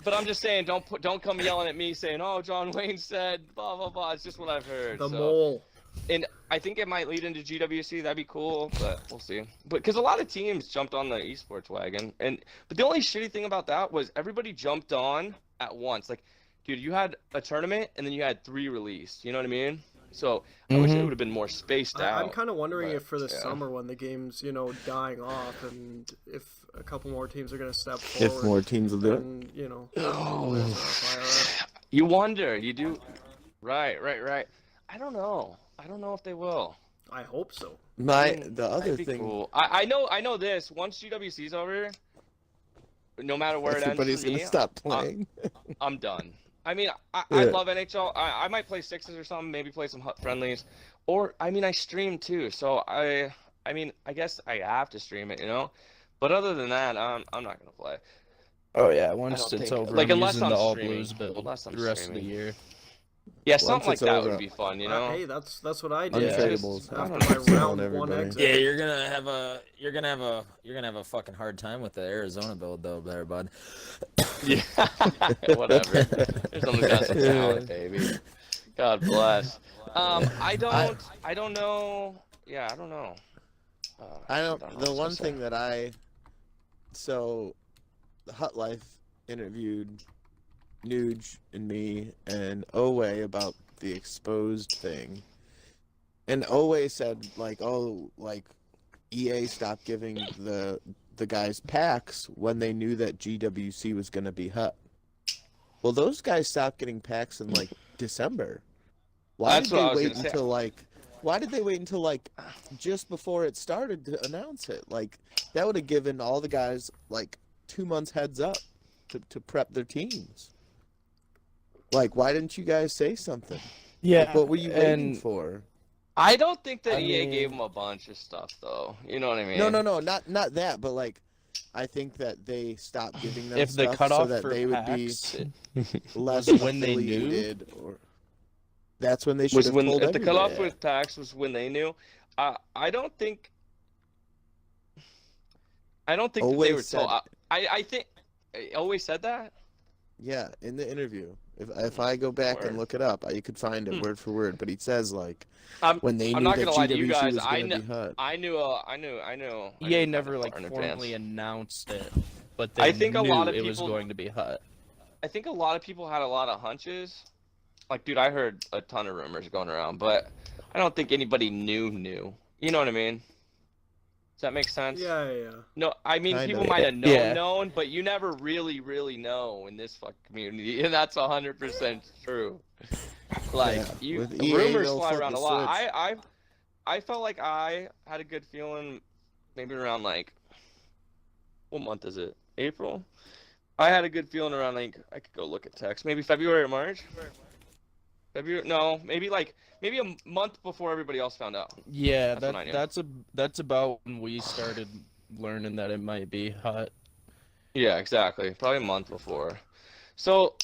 but I'm just saying, don't come yelling at me saying, "Oh, John Wayne said blah blah blah." It's just what I've heard. The so. mole. And I think it might lead into GWC. That'd be cool, but we'll see. But because a lot of teams jumped on the esports wagon, but the only shitty thing about that was everybody jumped on at once. Like, dude, you had a tournament and then you had 3 released. You know what I mean? So I wish it would have been more spaced out. I'm kind of wondering but, if for the yeah. summer, when the game's dying off, and if a couple more teams are gonna step forward. If more teams will do it. and, You wonder. You do. Right. I don't know if they will. I hope so. The other That'd be thing, cool. I know this. Once GWC's over, no matter where it ends everybody's for me, gonna stop playing. I'm done. I mean, I Yeah. love NHL. I might play sixes or something, maybe play some Hut friendlies. Or, I mean, I stream too. So, I mean, I guess I have to stream it, But other than that, I'm not gonna play. Oh yeah, I once don't it's think over, like I'm unless using I'm the all streaming. blues build Unless I'm the rest of the streaming. year. Yeah, something like it's that over, would be fun, you know. Hey, that's what I did. Yeah. Untradables. I After don't my know. round one Everybody. exit. Yeah, you're gonna have a fucking hard time with the Arizona build though, there, bud. Yeah, whatever. There's someone got some talent, baby. God bless. I don't know. Yeah, I don't know. I know don't. what I The was one gonna say. thing that the Hut Life interviewed Nuge and me and Owe about the exposed thing, and Owe said like, oh, like EA stopped giving the guys packs when they knew that GWC was gonna be Hut. Well, those guys stopped getting packs in like December. Why That's did what I they was wait gonna say. until like? Why did they wait until like just before it started to announce it? Like that would have given all the guys like 2 months heads up to prep their teams. Like, why didn't you guys say something? Yeah, Like, what were you waiting and for? I don't think that I EA gave mean- them a bunch of stuff though. You know what I mean? No, not that, but like, I think that they stopped giving them if the stuff cutoff so that for they would be packs less was when they knew? affiliated, or that's when they should Was have when told if the everybody. cutoff with packs was when they knew. I don't think. I don't think that they Always were told. said- I think. I always said that. Yeah, in the interview. If I go back and Word. look it up, you could find it word for word. But he says like I'm when they I'm knew not that gonna lie to you GWC guys, was I going to kn- be Hut. I knew. I knew. EA kinda never far like in formally advance. announced it, but they I think a knew lot of it was people- going to be Hut. I think a lot of people had a lot of hunches. Like, dude, I heard a ton of rumors going around, but I don't think anybody knew. You know what I mean? Does that make sense? Yeah. No, I mean, Kind people of. might have Yeah. known, but you never really know in this fucking community, and that's 100% true. Like, Yeah. With EA, rumors they'll fly flip around the a lot. switch. I felt like I had a good feeling, maybe around like, what month is it? April. I had a good feeling around like I could go look at text, maybe February or March. February? No, maybe a month before everybody else found out. Yeah, That's when I knew. that's about when we started learning that it might be Hut. Yeah, exactly. Probably a month before. So,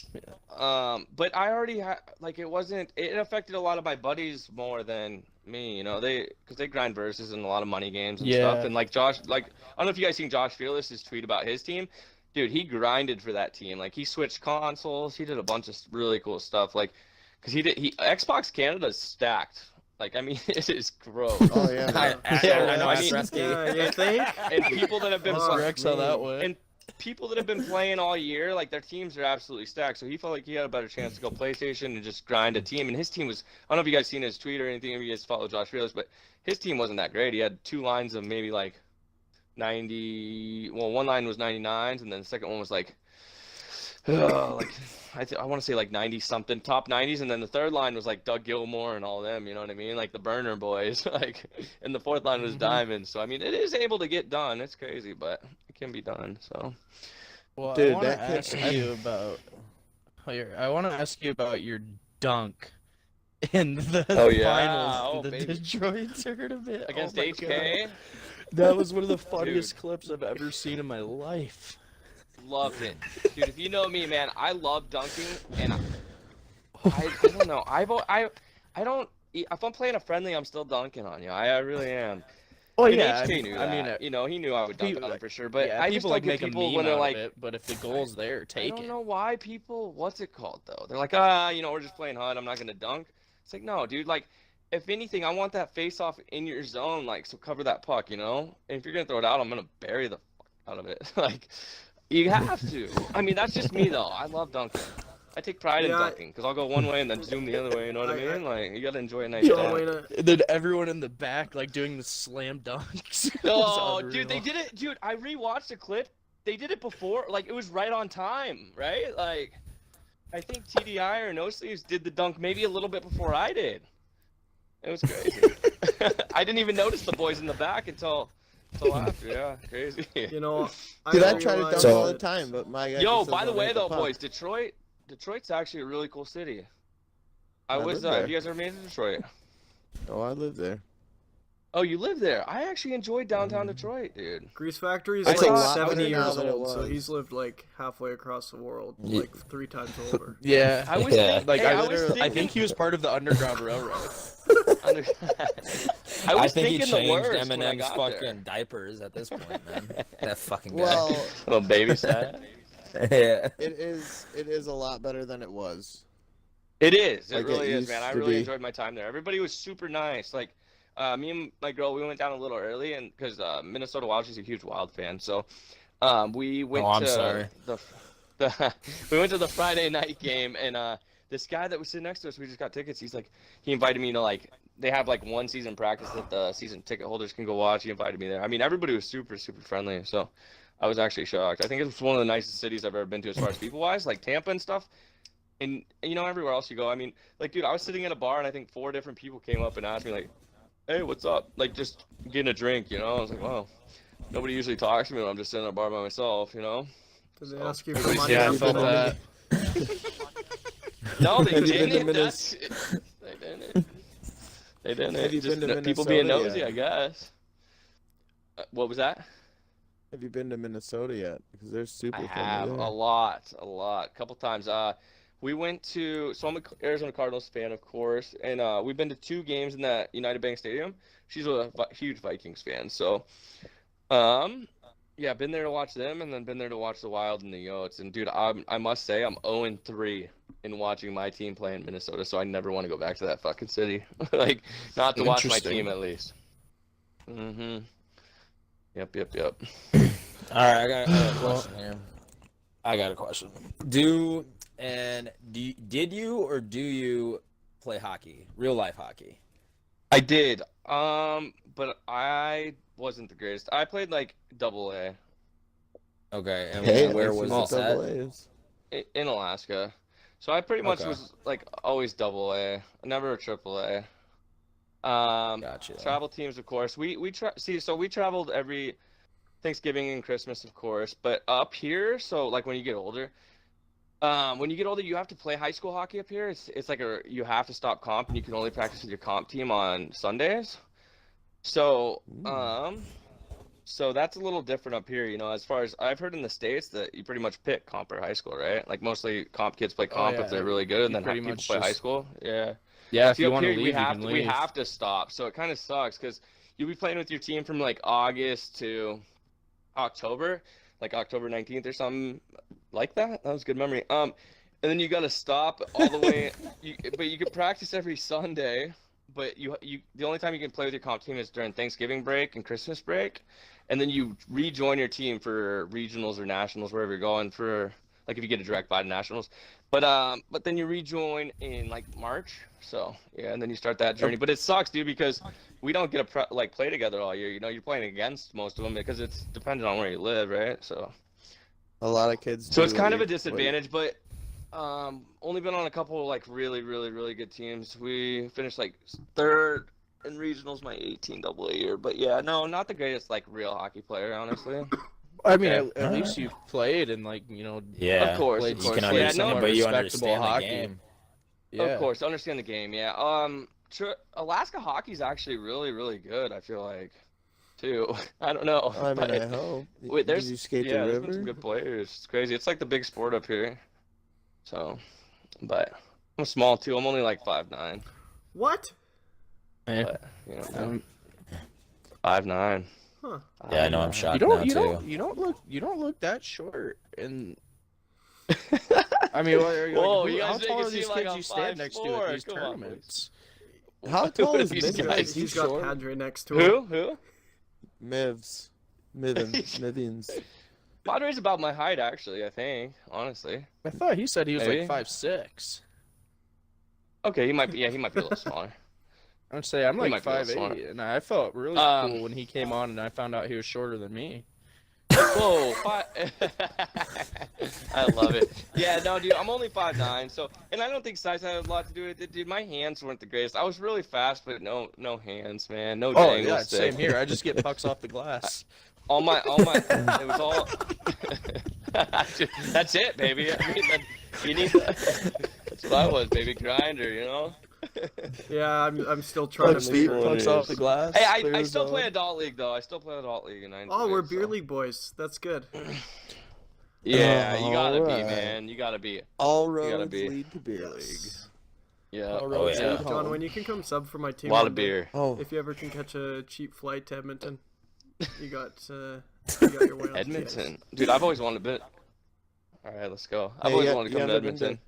but I already had like it affected a lot of my buddies more than me, you know. Because they grind verses and a lot of money games and stuff. Yeah. And like Josh, like I don't know if you guys seen Josh Fearless's tweet about his team. Dude, he grinded for that team. Like he switched consoles. He did a bunch of really cool stuff. Like, cause Xbox Canada's stacked. Like, I mean, it is gross. Oh yeah. I know. I I mean- Yeah, you think? And people that have been Fuck Rex, how that me. went. and people that have been playing all year, like their teams are absolutely stacked. So he felt like he had a better chance to go PlayStation and just grind a team. And his team was, I don't know if you guys seen his tweet or anything, if you guys follow Josh Fearless, but his team wasn't that great. He had 2 lines of maybe like 90. Well, one line was 99s, and then the second one was like, like I want to say like 90 something, top 90s, and then the third line was like Doug Gilmore and all them. You know what I mean? Like the burner boys. Like, and the fourth line was Diamond. So I mean, it is able to get done. It's crazy, but it can be done. So. Well, Dude, I want to that kid- ask you about. I want to ask you about your dunk in the Oh, yeah. finals Oh, in the baby. Detroit tournament Against Oh my HK, God. That was one of the funniest clips I've ever seen in my life. loved it, dude. If you know me, man, I love dunking, and I don't know. I don't. If I'm playing a friendly, I'm still dunking on you. I really am. Oh And yeah, HK knew that. I mean, You know, he knew I would dunk people- on him for sure. But yeah, I just people don't like get make a people meme when they're out like, of it, but if the goal's there, I take don't it. know why people. What's it called though? They're like, you know, we're just playing HUD. I'm not gonna dunk. It's like, no, dude. Like, if anything, I want that face off in your zone, like, so cover that puck, you know. And if you're gonna throw it out, I'm gonna bury the fuck out of it. Like, you have to. I mean, that's just me though. I love dunking. I take pride in Yeah. dunking because I'll go one way and then zoom the other way. You know what I mean? Like, you gotta enjoy a nice John dunk. Wayne, And then everyone in the back like doing the slam dunks. It was Oh, unreal. dude, they did it. Dude, I rewatched the clip. They did it before. Like, it was right on time, right? Like, I think TDI or No Sleeves did the dunk maybe a little bit before I did. It was crazy. I didn't even notice the boys in the back until after. Yeah, crazy. you know, Dude, I try to dunk realized all the that- time, but my guy. Yo, just by the doesn't way, hit though, puck. boys, Detroit's actually a really cool city. I I was. live there. Have you guys ever been to Detroit? Oh, I live there. Oh, you live there? I actually enjoyed downtown Detroit, dude. Grease Factory is It's like a lot 70 better now years than it old, so was. he's lived like halfway across the world, like 3 times over. Yeah. I was Yeah. think- Like hey, I was literally, I think he was part of the Underground Railroad. Under- I I was think he thinking the changed worst when I Eminem's got fucking there. diapers at this point, man. That fucking guy. Well, Little baby sad. Yeah. it is a lot better than it was. It is. It Like it really is, used man. I to really be. enjoyed my time there. Everybody was super nice. Like, me and my girl, we went down a little early, and because Minnesota Wild, she's a huge Wild fan, so we went I'm to sorry. the we went to the Friday night game, and this guy that was sitting next to us, we just got tickets. He's like, he invited me to like, they have like one season practice that the season ticket holders can go watch. He invited me there. I mean, everybody was super friendly, so I was actually shocked. I think it was one of the nicest cities I've ever been to as far as people wise, like Tampa and stuff. And you know, everywhere else you go, I mean, like, dude, I was sitting at a bar and I think 4 different people came up and asked me like, hey, what's up? Like, just getting a drink, you know? I was like, wow, nobody usually talks to me when I'm just sitting at a bar by myself, you know? Did they So- ask you for money? Yeah, I or felt money? that. No, they Have you been to didn't. They didn't. They didn't. Have you Just been to people being Minnesota nosy, yet? I guess. What was that? Have you been to Minnesota yet? Because they're super I friendly have there. a lot, couple times. We went to, so I'm an Arizona Cardinals fan, of course, and we've been to 2 games in that United Bank Stadium. She's a huge Vikings fan, so yeah, been there to watch them, and then been there to watch the Wild and the Yotes. And dude, I must say I'm 0-3 in watching my team play in Minnesota, so I never want to go back to that fucking city. Like, not to watch my Interesting. team at least. Yep. All right, I got a question here. I got a question. Did you play hockey? Real life hockey? I did. But I wasn't the greatest. I played like AA Okay, and Hey, where that's was what this at? double A is. in Alaska. So I pretty much Okay. was like always AA, never a AAA. Gotcha. Travel teams, of course. We traveled every Thanksgiving and Christmas, of course. But up here, so like when you get older, you have to play high school hockey up here. It's like you have to stop comp, and you can only practice with your comp team on Sundays. So so that's a little different up here, you know, as far as I've heard in the States that you pretty much pick comp or high school, right? Like mostly comp kids play comp yeah. if they're really good, and You then pretty people much play high just- school. Yeah. Yeah, if See, you up want to here, leave, you can leave. we have to stop. So it kind of sucks because you'll be playing with your team from like August to October, like October 19th or something like that. That was a good memory. And then you got to stop all the way. But you could practice every Sunday. But the only time you can play with your comp team is during Thanksgiving break and Christmas break, and then you rejoin your team for regionals or nationals wherever you're going for. Like if you get a direct bye to nationals, but then you rejoin in like March. So yeah, and then you start that journey. But it sucks, dude, because we don't get to play together all year. You know, you're playing against most of them because it's dependent on where you live, right? So A lot of kids. so it's do kind of a leave. disadvantage, but only been on a couple like really good teams. We finished like 3rd in regionals my 18 AA year, but yeah, no, not the greatest like real hockey player, honestly. I mean, Okay. at least you played and like Yeah. Of course, played of You course. can Yeah, understand, no, but you respectable understand the hockey. game. Yeah. Of course, understand the game. Yeah. Alaska hockey's actually really good. I feel like, too. I don't know. I mean, but- I hope. Wait, Did you skate the there's been some river? good players. It's crazy. It's like the big sport up here. So, but I'm small too. I'm only like 5'9". What? Eh, But you know, um, 5'9". Huh. Yeah, I know. I'm you shocked now too. you don't look that short. And I mean, Whoa, who, you how guys make tall it are these seem like kids I'm you stand 5'4". next to at these Come on, tournaments? How tall is He's Mivens? got- Is he He's got short? Padre next to him. Who? Mivens. Mivens. Padre's about my height, actually. I think, honestly. I thought he said he was Maybe. like 5'6". Okay, he might be. Yeah, he might be a little smaller. I would say I'm He like might be a little smart. 5'8", and I felt really cool when he came on, and I found out he was shorter than me. Whoa, I love it. Yeah, no, dude, I'm only 5'9", so, and I don't think size had a lot to do with it, dude. My hands weren't the greatest. I was really fast, but no hands, man. No Oh dangle yeah, stick. same here. I just get pucks off the glass. All my, it was all. That's it, baby. I mean, you need. That's what I was, baby. Grinder, you know. Yeah, I'm still trying Pucks to the figure it pucks out. off the glass. Hey, I clears still out. play adult league though. I still play adult league, and I enjoy Oh, we're it, beer so. league boys. That's good. Yeah, you gotta be, Alright. man. You gotta be. All gotta roads be. lead to beer league. Yes. Yeah. All Oh, roads yeah. lead John, home. when you can come sub for my A team. lot one of day, beer. Oh, If you ever can catch a cheap flight to Edmonton, you got your way on. Edmonton, dude. I've always wanted to bit. All right, let's go. I've Hey, always you- wanted to you come to ever been to- Edmonton.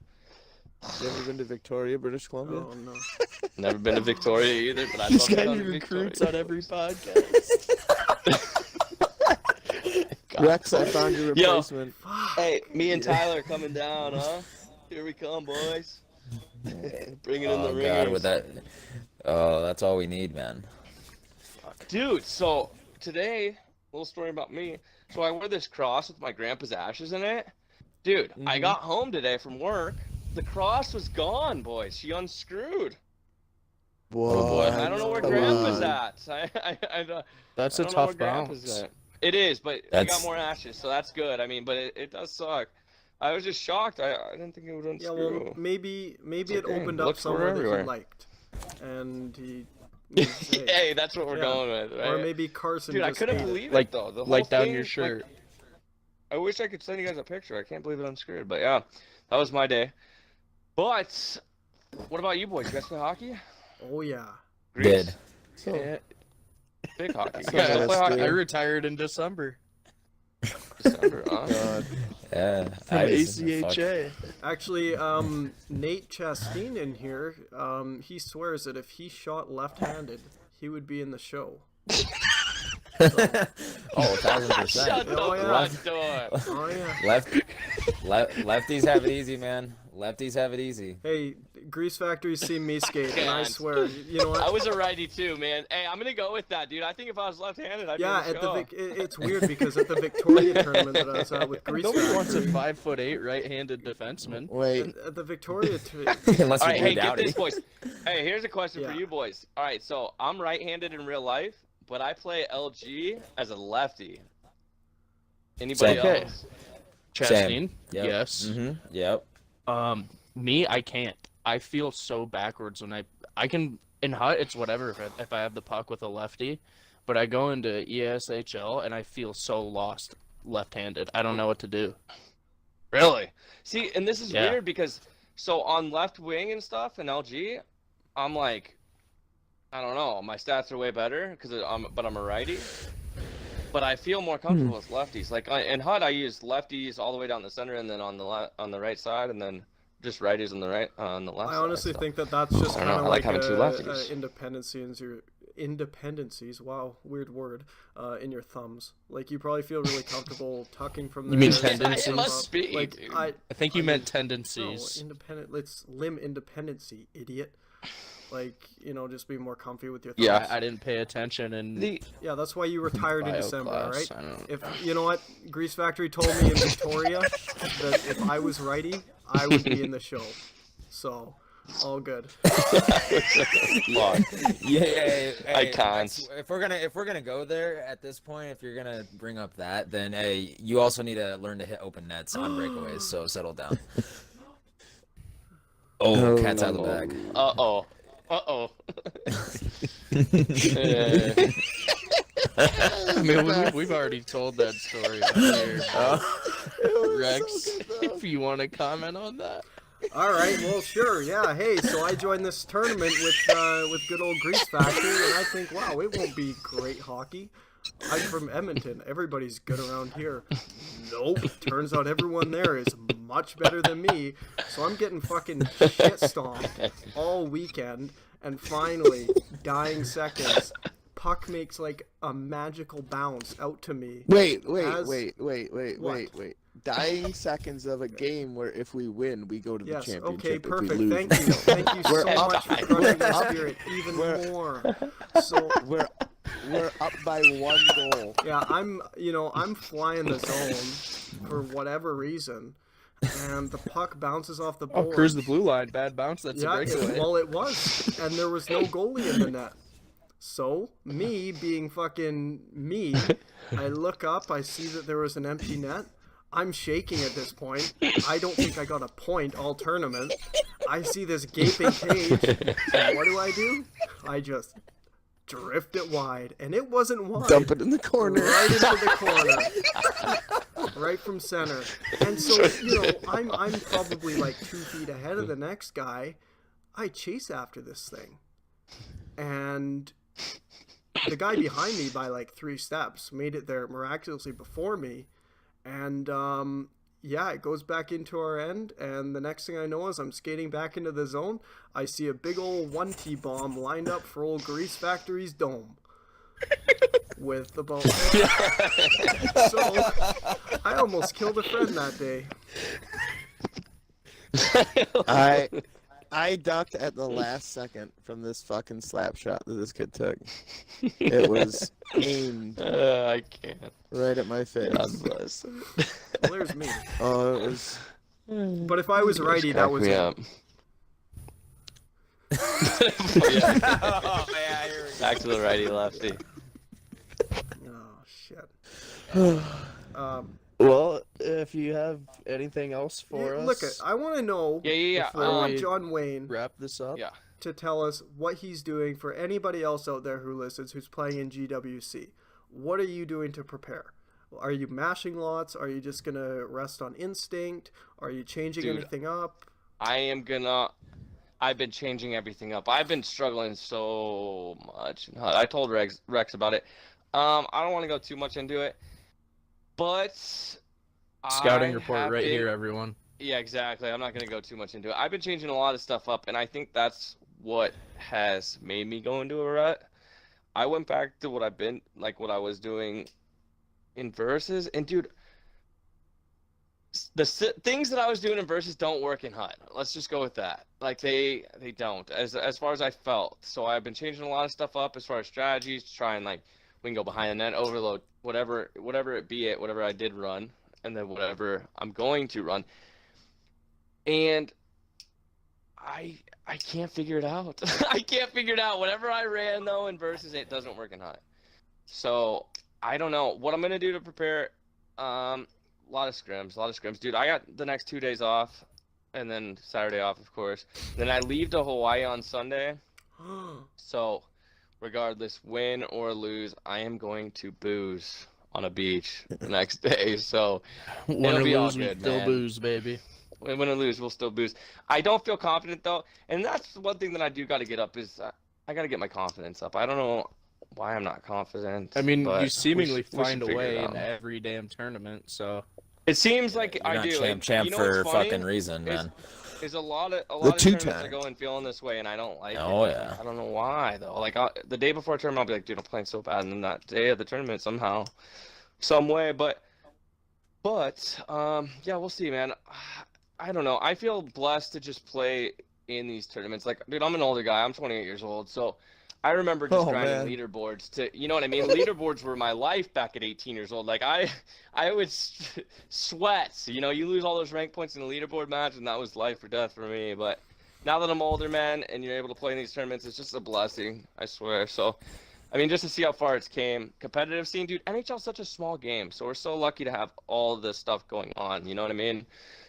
you ever been to Victoria, British Columbia? Oh no. Never been to Victoria either, but I'd This love to guy come to recruits Victoria. on every podcast. Rex, I found your Yo. replacement. Hey, me and Tyler coming down, huh? Here we come, boys. Bringing in the Oh ringers. God, with that. Oh, that's all we need, man. Dude, so today, little story about me. So I wear this cross with my grandpa's ashes in it. Dude, I got home today from work. The cross was gone, boys. She unscrewed. Whoa. boy. I don't know where Come grandpa's on. at. I don't That's know a where tough grandpa's bounce. at. It is, but I got That's- more ashes, so that's good. I mean, but it does suck. I was just shocked. I didn't think it would Yeah, unscrew. well, maybe It's it okay. opened up Looks were somewhere that everywhere. he liked, and he. Hey, that's what we're Yeah. going with, right? Or maybe Carson. Dude, I just couldn't ate it. believe Like- it though. The whole Like down thing, your like, shirt. I wish I could send you guys a picture. I can't believe it unscrewed. But yeah, that was my day. But what about you boys? You guys play hockey? Oh yeah. Greece? Did. So, Yeah, Big hockey. You So guys don't play that's hockey? I retired in December December, huh? God. Yeah. from I was- ACHA. Actually, Nate Chastain in here, he swears that if he shot left-handed, he would be in the show. Oh, 1000%. Shut the Oh, yeah. front door. Oh yeah. Lefties have it easy, man. Lefties have it easy. Hey, Grease Factory's seen me skate, and I God. swear, you know I what? was a righty too, man. Hey, I'm gonna go with that, dude. I think if I was left-handed, I'd Yeah, be in at the the show. it's weird because at the Victoria tournament that I was at with Grease Nobody wants a Factory, 5'8" right-handed defenseman. Wait, at the Victoria Unless All you're right, hey, get Dowdy. this, boys. Hey, here's a question for Yeah. you boys. All right, so I'm right-handed in real life, but I play LG as a lefty. Anybody Okay. else? Chastain? Yep. Yes. Yep. Me, I can't. I feel so backwards when I can in hut. It's whatever if I have the puck with a lefty, but I go into ESHL and I feel so lost left-handed. I don't know what to do. Really? See, and this is Yeah. weird because so on left wing and stuff in LG, I'm like, I don't know, my stats are way better because I'm a righty. But I feel more comfortable with lefties. Like in HUD, I use lefties all the way down the center, and then on the right side, and then just righties on the left. I side, honestly so. think that that's just I kind don't of know, I like like having two lefties. independencies. Wow, weird word. In your thumbs, like you probably feel really comfortable tucking from You mean there, tendencies? It must be, Like dude. I think you I meant mean, tendencies. No, independent. Let's limb independency, idiot. Like just be more comfy with your thumbs. Yeah. I didn't pay attention in Yeah, that's why you retired in bio December, all class. right? I don't. If you know what, Grease Factory told me in Victoria that if I was righty, I would be in the show. So, all good. Yeah. Icons. If we're gonna go there at this point, if you're gonna bring up that, then hey, you also need to learn to hit open nets on breakaways. So settle down. Oh, cat's out of the bag. Uh-oh. Uh-oh. I mean, we've already told that story earlier. Rex, if you want to comment on that. All right, well, sure, yeah. Hey, so I joined this tournament with good old Grease Factory, and I think, wow, it won't be great hockey. I'm from Edmonton. Everybody's good around here. Nope. Turns out everyone there is much better than me. So I'm getting fucking shit stomped all weekend, and finally, dying seconds, puck makes like a magical bounce out to me. wait, As- wait. What? Dying seconds of a game where if we win, we go to the Yes. championship. Okay. If we Perfect. lose, Thank you. Thank you so We're up. much for crushing We're my up. spirit even We're- more. So. we're up by 1 goal. Yeah, I'm flying the zone for whatever reason, and the puck bounces off the Oh, board. cruise the blue line, bad bounce. That's a Yeah, breakaway. well, it was, and there was no goalie in the net. So, me being fucking me, I look up, I see that there was an empty net. I'm shaking at this point. I don't think I got a point all tournament. I see this gaping cage. So what do? I just drift it wide, and it wasn't wide. Dump it in the corner. Right into the corner. Right from center. And so, I'm probably like 2 feet ahead of the next guy. I chase after this thing. And the guy behind me by like 3 steps made it there miraculously before me. And it goes back into our end, and the next thing I know is I'm skating back into the zone. I see a big old 1T bomb lined up for old Grease Factory's dome. With about so I almost killed a friend that day. I ducked at the last second from this fucking slap shot that this kid took. It was aimed I can't. right at my face. God bless. Well, there's me. Oh, it was. But if I was righty, that was it. up. Oh, yeah, here we go. Back to the righty lefty. Oh shit. Well, if you have anything else for us, Look, I want to know. Yeah. I want John Wayne wrap this up. Yeah. to tell us what he's doing for anybody else out there who listens who's playing in GWC. What are you doing to prepare? Are you mashing lots? Are you just going to rest on instinct? Are you changing anything up? I've been changing everything up. I've been struggling so much. I told Rex about it. I don't want to go too much into it, but Scouting report right here, everyone. Yeah, exactly. I'm not going to go too much into it. I've been changing a lot of stuff up, and I think that's what has made me go into a rut. I went back to what I was doing in Versus, and dude, the things that I was doing in Versus don't work in HUT. Let's just go with that. Like they don't, as far as I felt. So I've been changing a lot of stuff up as far as strategies to try and we can go behind the net, overload, whatever it be, whatever I did run, and then whatever I'm going to run. And I can't figure it out. I can't figure it out. Whatever I ran though in Versus, it doesn't work in HUT. So I don't know what I'm gonna do to prepare. A lot of scrims, dude. I got the next 2 days off, and then Saturday off, of course. Then I leave to Hawaii on Sunday. So, regardless, win or lose, I am going to booze on a beach the next day. So, Win it'll or be all lose, we good, still man. booze, baby. Win or lose, we'll still booze. I don't feel confident though, and that's one thing that I do got to get up is I got to get my confidence up. I don't know why I'm not confident. I mean, but you seemingly we find should a figure way it out. in every damn tournament, so. It seems like You're I not do. champ You know for what's funny? fucking reason, man. Is a lot of The tournaments two-time. are going feeling this way, and I don't like Oh, it. yeah. I don't know why though. Like the day before a tournament, I'll be like, dude, I'm playing so bad, and then that day of the tournament, somehow, some way, but yeah, we'll see, man. I don't know. I feel blessed to just play in these tournaments. Like, dude, I'm an older guy. I'm 28 years old, so I remember just grinding leaderboards to, you know what I mean? Leaderboards were my life back at 18 years old. Like, I would sweat. You know, you lose all those rank points in a leaderboard match, and that was life or death for me. But now that I'm older, man, and you're able to play in these tournaments, it's just a blessing, I swear. So, I mean, just to see how far it's came. Competitive scene, dude, NHL's such a small game, so we're so lucky to have all this stuff going on, you know what I mean?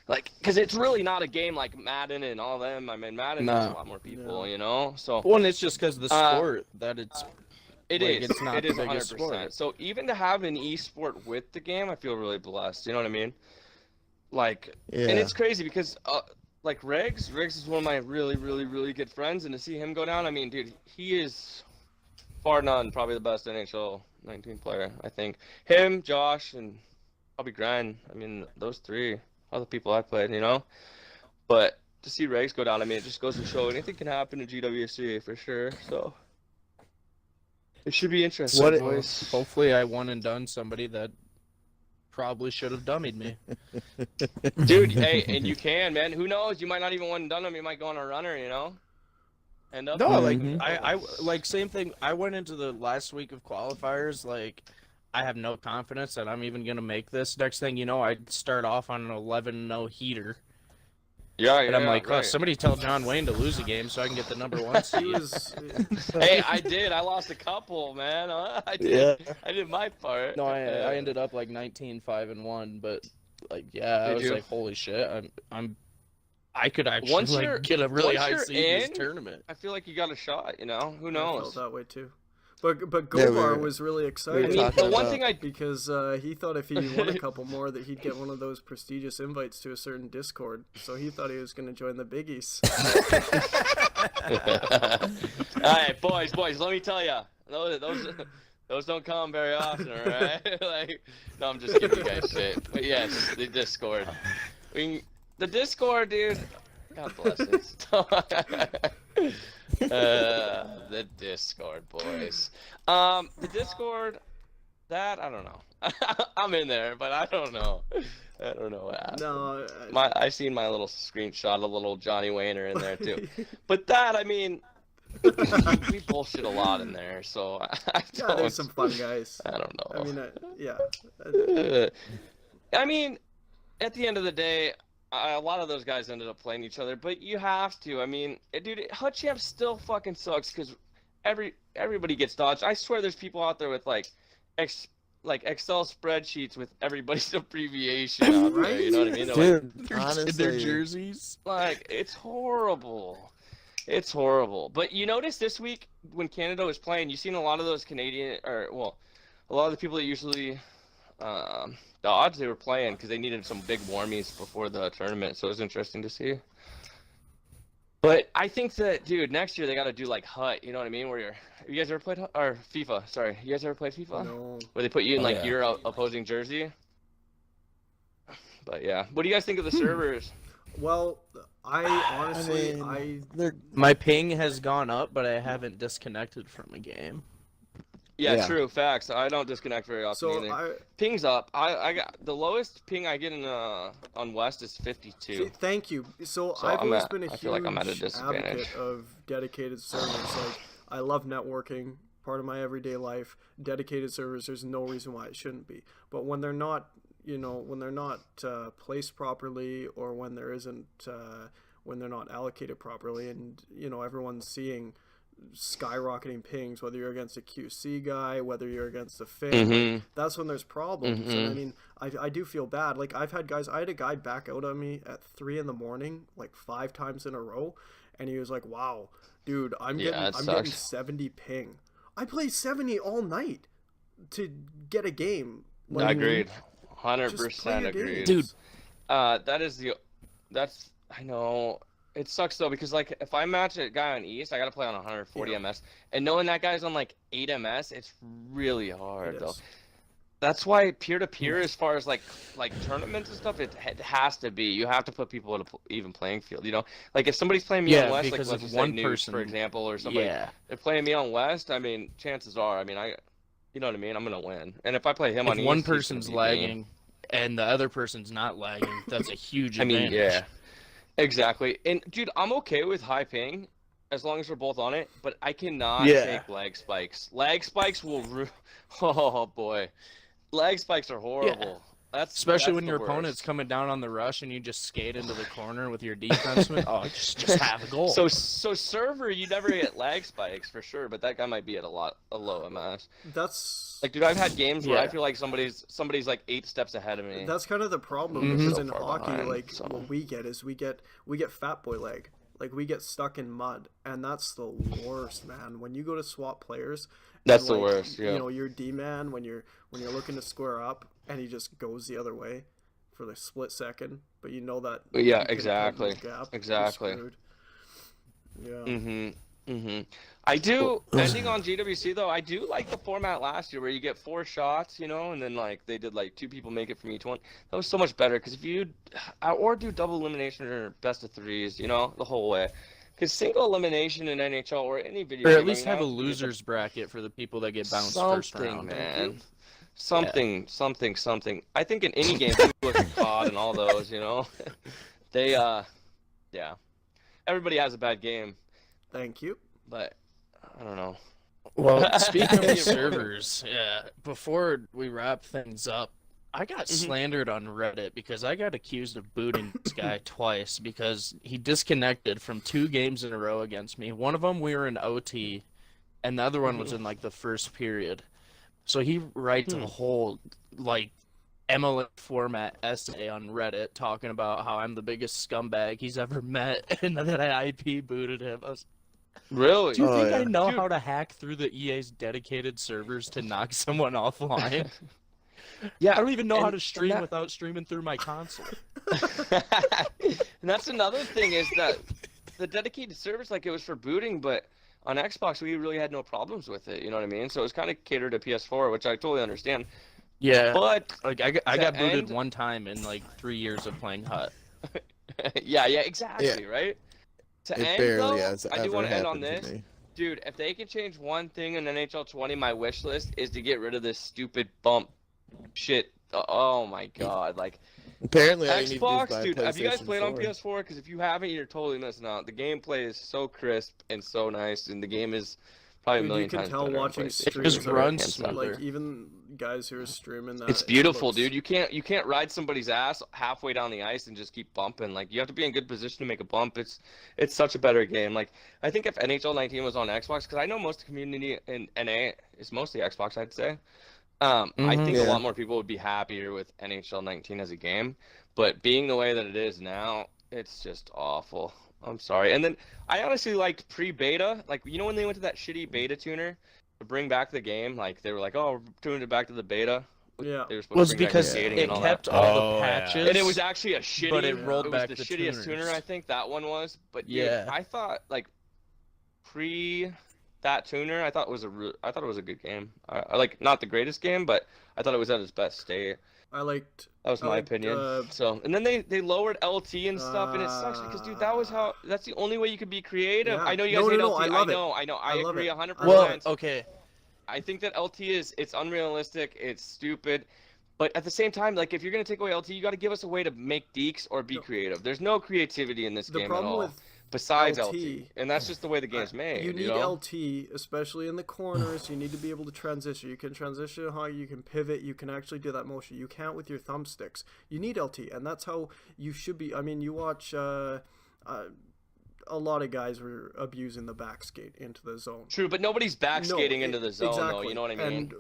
Like, because it's really not a game like Madden and all them. I mean, Madden has a lot more people, you know? So Well, and it's just because the sport that it's. It like, is. it's not It is the biggest 100%. sport. So even to have an esport with the game, I feel really blessed. You know what I mean? Like, Yeah. and it's crazy because, like Riggs is one of my really, really, really good friends, and to see him go down, I mean, dude, he is bar none probably the best NHL 19 player, I think. Him, Josh, and probably Gran. I mean, those three are the people I played, you know? But to see Riggs go down, I mean, it just goes to show anything can happen in GWC for sure. So it should be interesting, boys. Hopefully, I won and done somebody that probably should have dummied me. Dude, hey, and you can, man. Who knows? You might not even want to done them. You might go on a runner, you know? End up. No, like I like same thing. I went into the last week of qualifiers like I have no confidence that I'm even gonna make this. Next thing you know, I start off on an 11-0 heater, Yeah, and I'm like, oh, right. somebody tell John Wayne to lose a game so I can get the number 1 He seed. was. Hey, I did. I lost a couple, man. I did. Yeah. I did my part. No, I ended up like 19-5-1, but like yeah, I Did was you? like, holy shit, I could actually Once you're- get a really once high you're seed in this in, tournament. I feel like you got a shot. You know, who I knows? felt that way too. But Yeah, Gobar was really I excited. mean, talking the one about- thing I Because he thought if he won a couple more that he'd get one of those prestigious invites to a certain Discord. So he thought he was going to join the biggies. All right, boys, let me tell you, those don't come very often, all right? Like, no, I'm just giving you guys shit. But yes, the Discord. I mean, the Discord, dude. God bless it. The Discord, boys. The Discord. That I don't know. I'm in there, but I don't know. I don't know what happened. No, I seen my little screenshot, a little Johnny Wayner in there too. But that, I mean, we bullshit a lot in there, so I yeah, don't. there's some fun guys. I don't know. I mean, yeah. I mean, at the end of the day, a lot of those guys ended up playing each other, but you have to. I mean, dude, HUT Champ still fucking sucks because everybody gets dodged. I swear, there's people out there with like Excel spreadsheets with everybody's abbreviation out there. Right? You know what I mean? They're like, Dude, In their honestly, jerseys. like, it's horrible. It's horrible. But you notice this week when Canada was playing, you seen a lot of those Canadian, a lot of the people that usually dodge, they were playing because they needed some big warmies before the tournament. So it was interesting to see. But I think that, dude, next year they got to do like HUT. You know what I mean? Where you guys ever played or FIFA? Sorry, you guys ever played FIFA? No. Where they put you in like yeah. your opposing jersey. But yeah, what do you guys think of the servers? Well, I honestly, mean, they're My ping has gone up, but I haven't disconnected from a game. Yeah, Yeah. true, facts. I don't disconnect very often so either. Ping's up. I got the lowest ping I get in on West is 52. thank you. So, So I've I'm always at- been a I huge feel like I'm at a disadvantage. advocate of dedicated servers. Like, I love networking, part of my everyday life. Dedicated servers, there's no reason why it shouldn't be. But when they're not, when they're not placed properly, or when there isn't, when they're not allocated properly, and everyone's seeing skyrocketing pings, whether you're against a QC guy, whether you're against a Finn, Mhm. that's when there's problems. And I mean, I do feel bad. Like, I had a guy back out on me at 3 a.m, like 5 times in a row, and he was like, "Wow, dude, I'm Yeah, it getting sucks. 70 ping. I play 70 all night to get a game." I agreed. Just play 100% your agreed. games. Dude. I know. It sucks though because like if I match a guy on East, I gotta play on 140 Yeah. MS, and knowing that guy's on like 8 MS, it's really hard It though. is. That's why peer to peer, as far as like tournaments and stuff, it has to be. You have to put people at an even playing field. Like if somebody's playing me Yeah, on West, like because let's if just one say Nukes, person- for example, or somebody, Yeah. they're playing me on West. I mean, chances are, you know what I mean. I'm gonna win. And if I play him on If East, one he's gonna person's beat me. lagging and the other person's not lagging, that's a huge I mean, advantage. yeah, exactly. And dude, I'm okay with high ping as long as we're both on it, but I cannot Yeah. take lag spikes. Lag spikes will oh boy, lag spikes are horrible. Especially that's when the your worst. opponent's coming down on the rush and you just skate into the corner with your defenseman. Oh, just have a goal. So server, you never get lag spikes for sure, but that guy might be at a low MS. That's Like, dude, I've had games where I Yeah. feel like somebody's like 8 steps ahead of me. That's kind of the problem Mhm. because So in far hockey, behind, like so. what we get is we get fat boy leg. Like, we get stuck in mud, and that's the worst, man. When you go to swap players, That's and, the like, worst, yeah. Your D man when you're looking to square up, and he just goes the other way for the split second, but you know that. Yeah, you can exactly. open the gap, you're Exactly. screwed. Yeah. I do, ending on GWC though, I do like the format last year where you get 4 shots, and then like they did like 2 people make it from each one. That was so much better because if you or do double elimination or best of 3s, the whole way. Because single elimination in NHL or any video or game, at least have a you get the- losers bracket for the people that get bounced first something, round. man. Something. I think in any game, people look at COD and all those, they yeah. Everybody has a bad game, Thank you. but I don't know. Well, speaking Yeah. of servers, before we wrap things up, I got Mm-hmm. slandered on Reddit because I got accused of booting this guy twice because he disconnected from 2 games in a row against me. One of them we were in OT, and the other one was in like the first period. So he writes a whole like MLA format essay on Reddit talking about how I'm the biggest scumbag he's ever met, and that I IP booted him. I was, Really? do you Oh, think yeah. I know Dude. how to hack through the EA's dedicated servers to knock someone offline? Yeah, I don't even know how and- to and stream that- without streaming through my console. And that's another thing is that the dedicated servers, like it was for booting, but on Xbox we really had no problems with it. You know what I mean? So it was kind of catered to PS4, which I totally understand. Yeah, But like I to got booted end- one time in like 3 years of playing Hut. yeah, exactly, right? To It end barely though, has I do ever want to end on happened to this. me. Dude, if they can change one thing in NHL 20, my wish list is to get rid of this stupid bump shit. Oh my god, like Apparently, all you need to do is Xbox, buy a dude, have you guys PlayStation played on 4. PS4? Because if you haven't, you're totally missing out. The gameplay is so crisp and so nice, and the game is probably a Dude, million you can times tell better on watching PlayStation. streams just of runs it, smoother. like even guys who are streaming that. It's it beautiful, looks- dude. You can't ride somebody's ass halfway down the ice and just keep bumping. Like you have to be in good position to make a bump. It's such a better game. Like I think if NHL 19 was on Xbox, because I know most of the community in NA is mostly Xbox, I'd say. I think a Yeah. lot more people would be happier with NHL 19 as a game, but being the way that it is now, it's just awful. I'm sorry. And then I honestly liked pre-beta, like you know when they went to that shitty beta tuner to bring back the game, like they were like, "Oh, we're tuning it back to the beta." Yeah. They were supposed Was to bring back because skating it and all kept that. all Oh, the yeah. patches, And it was actually a shitty. but it rolled was back the the shittiest tuner, tuners. I think that one was. But dude, Yeah. I thought like pre that tuner, I thought it was a good game. I like not the greatest game, but I thought it was at its best state. I liked. That was I my liked, opinion. So, and then they lowered LT and stuff, and it sucks because dude, that's the only way you could be creative. Yeah. I know you guys No, hate no, LT. I love it. I know. I I love agree it. 100%. I love well, it. okay. I think that LT it's unrealistic, it's stupid, but at the same time, like if you're gonna take away LT, you got to give us a way to make deeks or be No. creative. There's no creativity in this The game at problem all, with besides LT, LT, and that's just the way the game's made. You need know? LT, especially in the corners. You need to be able to transition. You can transition high, you can pivot, you can actually do that motion. You can't with your thumbsticks. You need LT, and that's how you should be. I mean, you watch a lot of guys were abusing the back skate into the zone. True, but nobody's back skating into the zone, exactly. though. You know what I mean? And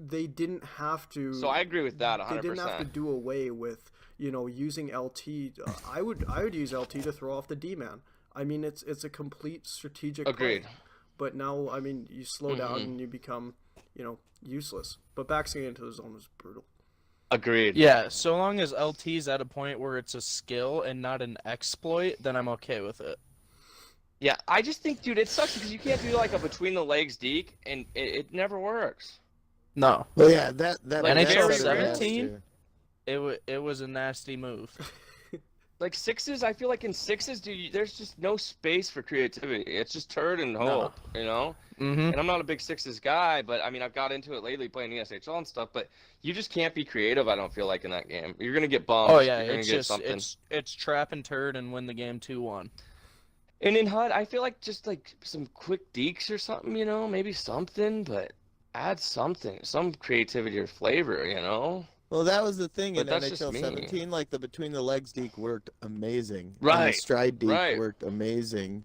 they didn't have to. So I agree with that 100%. They didn't have to do away with using LT. I would use LT to throw off the D man. I mean, it's a complete strategic Agreed. play. But now, I mean, you slow down and you become, useless. But backskating into the zone is brutal. Agreed. Yeah, so long as LT's at a point where it's a skill and not an exploit, then I'm okay with it. Yeah, I just think, dude, it sucks because you can't do like a between the legs deke, and it never works. No, Well, yeah, that Like, NHL very 17? it was a nasty move. Like sixes, I feel like in sixes, dude, there's just no space for creativity. It's just turd and hope, you know? Mm-hmm. And I'm not a big sixes guy, but I mean, I've got into it lately playing ESHL and stuff, but you just can't be creative, I don't feel like, in that game. You're going to get bumped. Oh yeah, You're gonna it's get just something. it's trap and turd and win the game 2-1. And in HUD, I feel like just like some quick deeks or something, maybe something, but add something, some creativity or flavor, Well, that was the thing But in that's just NHL me. 17. Like the between the legs deke worked amazing. And Right, the stride deke right. worked amazing.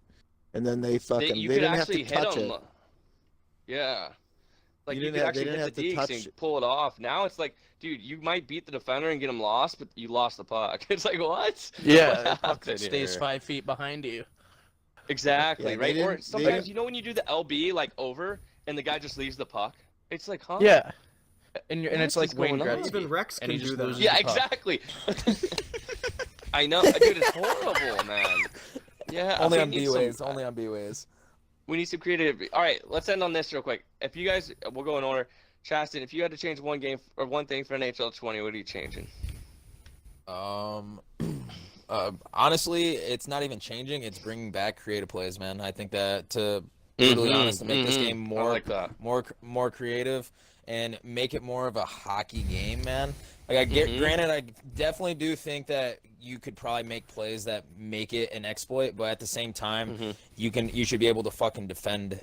And then they fucking You they could didn't have actually to touch hit it. them. Yeah. Like You you didn't could have- actually they didn't hit the have to deeks touch- and pull it off. Now it's like, dude, you might beat the defender and get him lost, but you lost the puck. It's like, what? Yeah, What the puck happened stays here? 5 feet behind you. Exactly, Yeah, they right? Or didn't- they sometimes, didn't- when you do the LB, like, over, and the guy just leaves the puck? It's like, huh? Yeah, and What it's is like Wayne going on? Gretzky. Even Rex and can he just do that. loses Yeah, the puck. exactly. I know, dude, it's horrible, man. Yeah, Only we on need B some- ways. Only on B ways. We need some creativity. All right, let's end on this real quick. If you guys, we'll go in order. Chaston, if you had to change one game or one thing for NHL 20, what are you changing? Honestly, it's not even changing. It's bringing back creative plays, man. I think that to be brutally honest, to make this game I more like that. more creative and make it more of a hockey game, man. Like Mm-hmm. granted, I definitely do think that you could probably make plays that make it an exploit, but at the same time, Mm-hmm. you should be able to fucking defend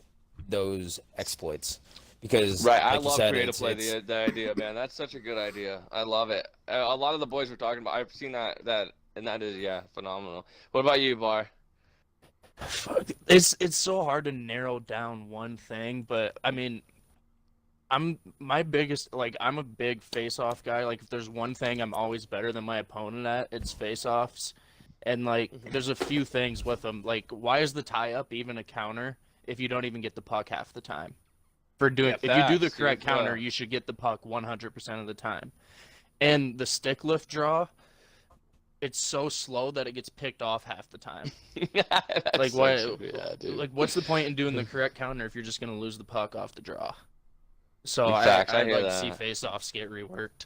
those exploits because Right, I like you love said, creative play. it's- The idea, man. That's such a good idea. I love it. A lot of the boys were talking about. I've seen that, and that is phenomenal. What about you, Bar? Fuck, it's so hard to narrow down one thing, but I mean, I'm my biggest I'm a big face-off guy. Like if there's one thing I'm always better than my opponent at, it's face-offs. And there's a few things with them. Like why is the tie-up even a counter if you don't even get the puck half the time? If you do the correct counter, you should get the puck 100% of the time. And the stick lift draw, it's so slow that it gets picked off half the time. Like what? Yeah, dude. Like what's the point in doing the correct counter if you're just gonna lose the puck off the draw? So I'd like to see face-offs get reworked.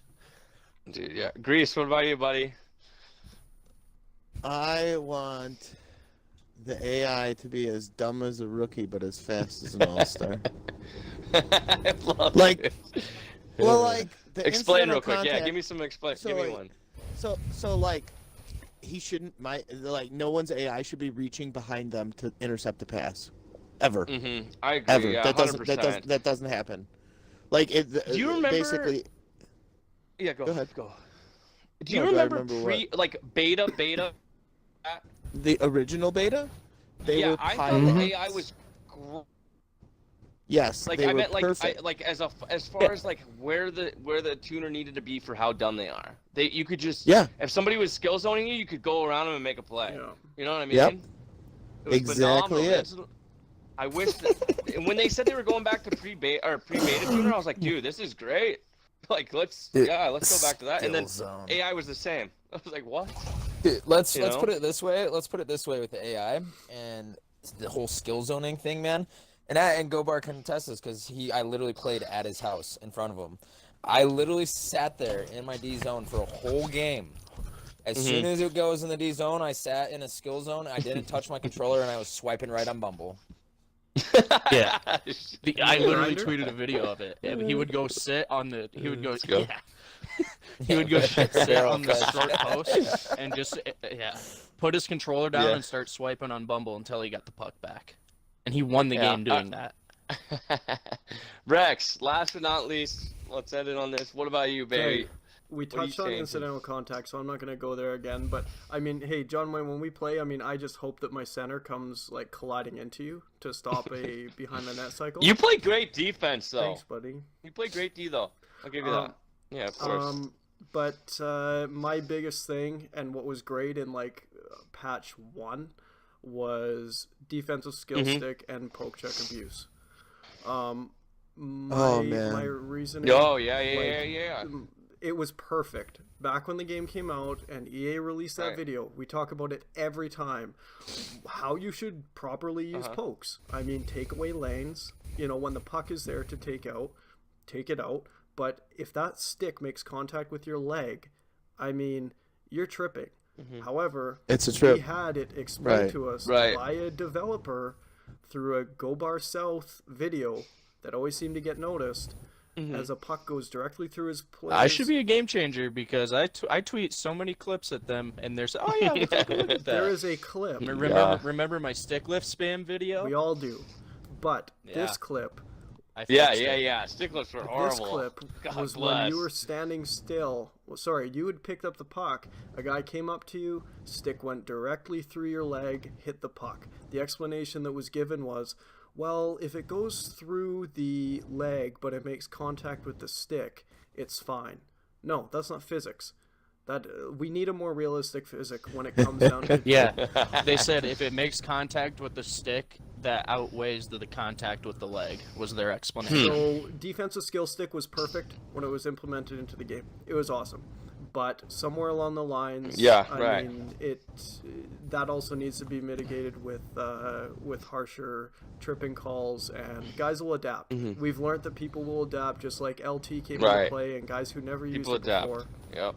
Dude, yeah. Grease, what about you, buddy? I want the AI to be as dumb as a rookie, but as fast as an all-star. I love Like, it. well, like the Explain real incidental quick. Yeah, contact- give me some explain. So, give me like, one. So like, he shouldn't. No one's AI should be reaching behind them to intercept a pass, ever. Mm-hmm. I agree. Ever. Yeah, That doesn't happen. Like it. Do you remember? Basically. Yeah, go ahead. Go. Do you remember beta? The original beta? They were I thought piloted. the AI was Yes, like they I were meant perfect. as far as like where the tuner needed to be for how dumb they are. You could just if somebody was skill zoning you, you could go around them and make a play. Yeah. You know what I mean? Yep. It was Exactly phenomenal. I wish that and when they said they were going back to pre-beta tuner, I was like, dude, this is great. Like let's go back to that. And then AI was the same. I was like, what? Dude, let's put it this way. Let's put it this way with the AI and the whole skill zoning thing, man. And Gobar can attest this because I literally played at his house in front of him. I literally sat there in my D zone for a whole game. As soon as it goes in the D zone, I sat in a skill zone. I didn't touch my controller, and I was swiping right on Bumble. Yeah, I literally tweeted a video of it. He would go sit on the. He would go. He would go sit on the short post and just put his controller down and start swiping on Bumble until he got the puck back, and he won the game doing that. Rex, last but not least, let's end it on this. What about you, baby? Okay. We touched on incidental contact, so I'm not going to go there again. But, I mean, hey, John Wayne, when we play, I mean, I just hope that my center comes, like, colliding into you to stop a behind-the-net cycle. You play great defense, though. Thanks, buddy. You play great D, though. I'll give you that. Yeah, of course. But my biggest thing, and what was great in, like, patch 1, was defensive skill stick and poke check abuse. My reasoning... Oh, yeah. It was perfect. Back when the game came out and EA released that video, we talk about it every time. How you should properly use pokes. I mean, take away lanes. You know, when the puck is there to take it out. But if that stick makes contact with your leg, I mean, you're tripping. However, it's a trip. We had it explained to us by a developer through a Go Bar South video that always seemed to get noticed. As a puck goes directly through his players. I should be a game changer because I tweet so many clips at them, and they're oh yeah, let's take a look at that. There is a clip. Remember my stick lift spam video? We all do, but this clip. Stick lifts were horrible. This clip was when you were standing still. Well, sorry, you had picked up the puck. A guy came up to you. Stick went directly through your leg, hit the puck. The explanation that was given was, well, if it goes through the leg but it makes contact with the stick, it's fine. No, that's not physics. We need a more realistic physics when it comes down to they said if it makes contact with the stick, that outweighs the contact with the leg, was their explanation. So defensive skill stick was perfect when it was implemented into the game. It was awesome. But somewhere along the lines, I mean, that also needs to be mitigated with harsher tripping calls, and guys will adapt. We've learned that people will adapt, just like LT came into play, and guys who never used it before,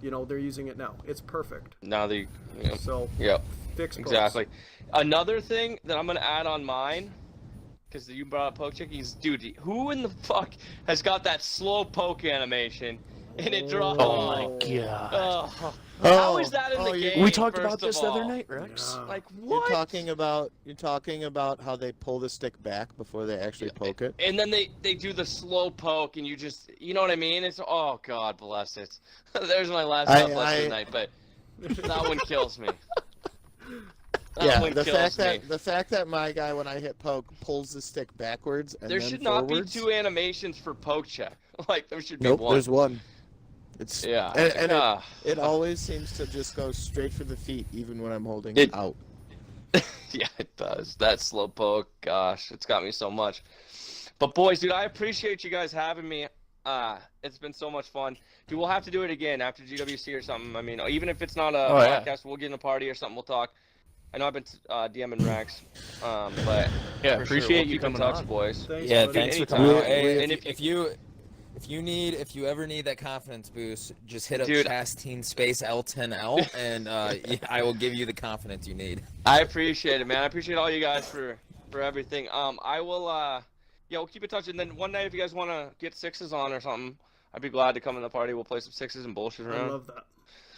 you know, they're using it now. It's perfect. Now Fix pokes. Exactly. Another thing that I'm gonna add on mine, because you brought up poke check, dude, who in the fuck has got that slow poke animation? And it dropped. Oh my god! How is that in the game? We talked about this the other night, Rex. Yeah. Like what? You're talking about how they pull the stick back before they actually poke it. And then they do the slow poke, and you know what I mean? It's God bless it. There's my last God bless tonight, but that one kills me. Yeah, one the kills fact that my guy, when I hit poke, pulls the stick backwards and There then should not forwards. be 2 animations for poke check. Like there should be Nope, one. there's one. It's Yeah. and Ah. it always seems to just go straight for the feet, even when I'm holding It- out. Yeah, it does. That slow poke, gosh, it's got me so much. But boys, dude, I appreciate you guys having me. It's been so much fun. Dude, we'll have to do it again after GWC or something. I mean, even if it's not a podcast, we'll get in a party or something. We'll talk. I know I've been DMing Rex, but Yeah, for appreciate sure, we'll you keep in coming touch, on. boys. Thanks, Yeah, buddy. thanks for Anytime. coming out. We- Hey, and if you ever need that confidence boost, just hit up Dude. Chastine space L10L, and I will give you the confidence you need. I appreciate it, man. I appreciate all you guys for everything. I will we'll keep in touch, and then one night if you guys want to get sixes on or something, I'd be glad to come in the party. We'll play some sixes and bullshit I around. love that.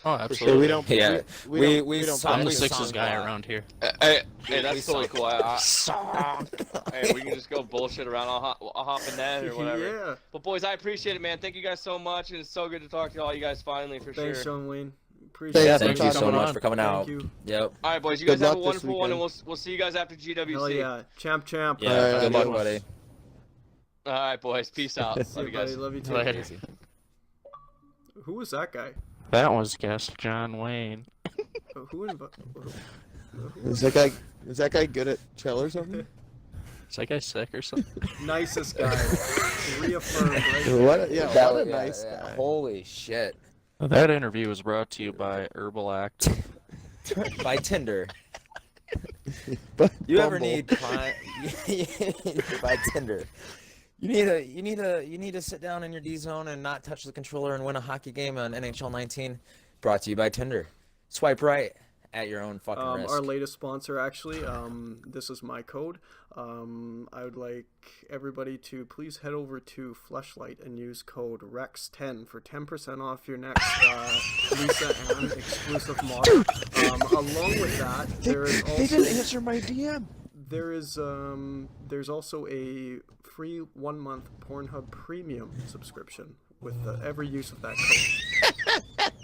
Oh, For absolutely. sure, we don't. Yeah, we we don't. saw- I'm the we sixes song guy lot. around here. Hey, We that's totally suck. cool. Hey, we can just go bullshit around. I'll hop in that or whatever. Yeah. But boys, I appreciate it, man. Thank you guys so much, and it's so good to talk to all you guys finally for Thanks, sure. John Wayne. Appreciate Yeah, it. Thank you Thanks for so coming much on. for coming Thank out. you. Yep. All right, boys, you Good guys have a luck this wonderful one, and weekend. we'll see you guys after GWC. Hell yeah. Champ. Yeah. Alright, Good luck, adios. buddy. All right, boys. Peace out. See Love you, you guys. buddy. Love you too. Later. Who was that guy? That was guest John Wayne. Who Is that guy good at chill or something? Is that guy sick or something? Nicest guy. Reaffirmed, right? What? Yeah, That what a was- nice yeah, guy. Holy shit. That interview was brought to you by Herbalact. By Tinder. But You ever Bumble. need by Tinder? You need to sit down in your D zone and not touch the controller and win a hockey game on NHL 19. Brought to you by Tinder. Swipe right at your own fucking risk. Our latest sponsor, actually. This is my code. I would like everybody to please head over to Fleshlight and use code REX10 for 10% off your next Lisa Ann exclusive model. Along with that, there is They didn't also answer my DM. there's also a free 1-month Pornhub Premium subscription with every use of that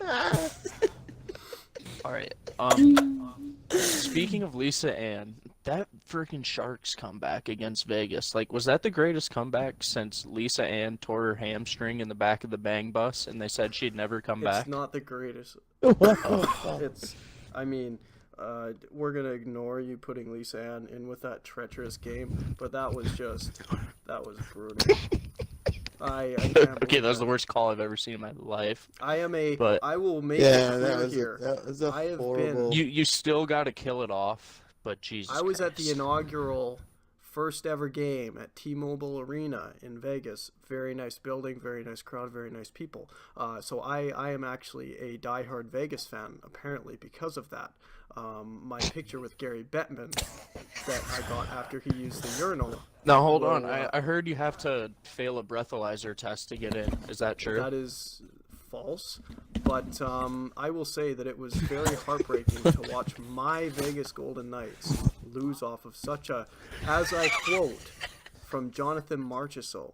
code. All right. Speaking of Lisa Ann, that freaking Sharks comeback against Vegas, like, was that the greatest comeback since Lisa Ann tore her hamstring in the back of the Bang Bus and they said she'd never come back? It's not the greatest. What? It's, I mean, we're gonna ignore you putting Lisa Ann in with that treacherous game, but that was brutal. I can't Okay, believe that was that. the worst call I've ever seen in my life. I but- will make Yeah, it that clear was here. that was a I have been- horrible. You still got to kill it off, but Jesus I was at the Christ. inaugural first ever game at T-Mobile Arena in Vegas. Very nice building, very nice crowd, very nice people. So I am actually a diehard Vegas fan, apparently because of that. My picture with Gary Bettman that I got after he used the urinal. Now hold on, Well, I heard you have to fail a breathalyzer test to get in. Is that true? That is false, but I will say that it was very heartbreaking to watch my Vegas Golden Knights lose off of such a, as I quote from Jonathan Marchessault,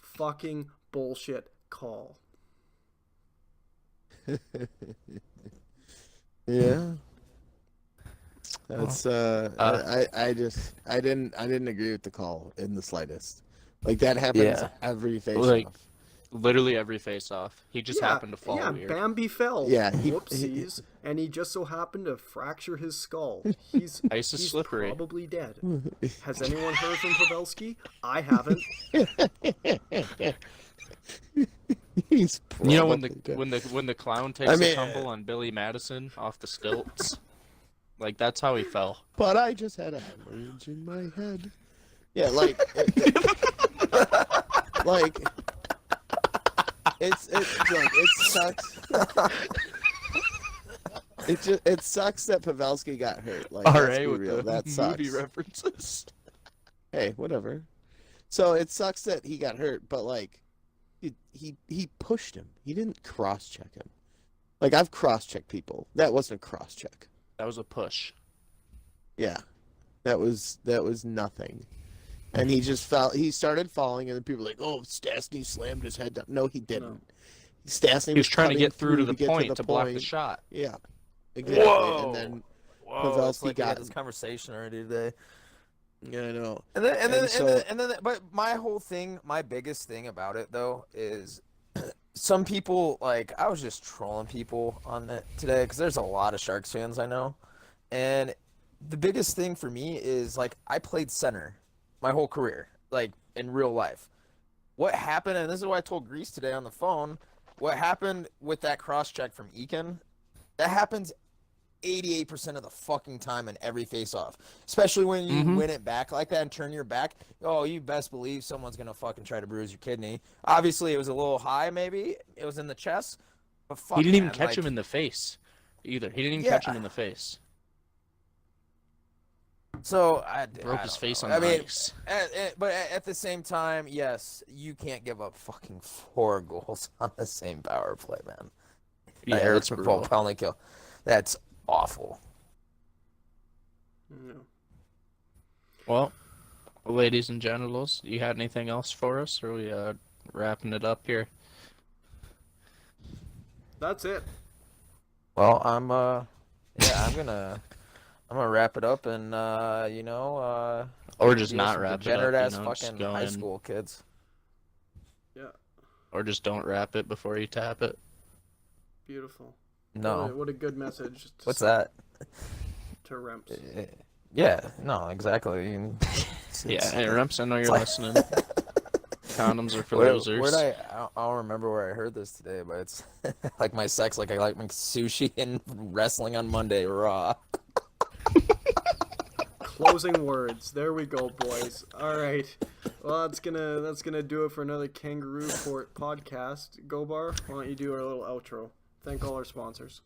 fucking bullshit call. Yeah. That's I didn't agree with the call in the slightest. Like that happens Yeah. every face Like, off. Literally every face-off. He just happened to fall Yeah, weird. Bambi fell. Yeah, Whoopsies, and he just so happened to fracture his skull. He's Ice is he's slippery. probably dead. Has anyone heard from Pavelski? I haven't. He's You know when probably dead. when the clown takes I mean- a tumble on Billy Madison off the stilts, like that's how he fell. But I just had a hemorrhage in my head. Yeah, like like it's look, it sucks. It sucks that Pavelski got hurt. Like, All let's right, be with real, the that sucks. movie references. Hey, whatever. So it sucks that he got hurt, but like, he pushed him. He didn't cross-check him. Like, I've cross-checked people. That wasn't a cross-check. That was a push. Yeah, that was nothing. And he just fell. He started falling, and then people were like, "Oh, Stastny slammed his head down." No, he didn't. Stastny He was trying to cutting get through to the get point to block the point. shot. Yeah, exactly. Whoa. And then whoa, it's Pavelski like we had got this him. conversation already today. Yeah, I know. But my whole thing, my biggest thing about it though is some people, like, I was just trolling people on it today because there's a lot of Sharks fans I know, and the biggest thing for me is, like, I played center my whole career, like, in real life. What happened, and this is what I told Grease today on the phone, what happened with that cross check from Eakin, that happens 88% of the fucking time in every face-off. Especially when you win it back like that and turn your back. Oh, you best believe someone's going to fucking try to bruise your kidney. Obviously, it was a little high, maybe. It was in the chest. But fuck, He didn't even man, catch like, him in the face either. He didn't even Yeah. catch him in the face. So, Broke I his don't face know. on the I mean, ice. but at the same time, yes, you can't give up fucking 4 goals on the same power play, man. Yeah, Or that's brutal. penalty kill. That's awful. Yeah. Well, ladies and genitals, you had anything else for us? Or are we wrapping it up here? That's it. Well, I'm gonna wrap it up and Or just deal not some wrap it up, degenerate ass you know, just fucking go high in. school kids. Yeah. Or just don't wrap it before you tap it. Beautiful. No. What a good message. To What's send that? To Remps. Yeah, no, exactly. Yeah, hey, Rumps, I know you're like- listening. Condoms are for Where losers. I don't remember where I heard this today, but it's like my sex, like I like my sushi and wrestling on Monday raw. Closing words. There we go, boys. All right. Well, that's gonna do it for another Kangaroo Court podcast. Gobar, why don't you do our little outro? Thank all our sponsors.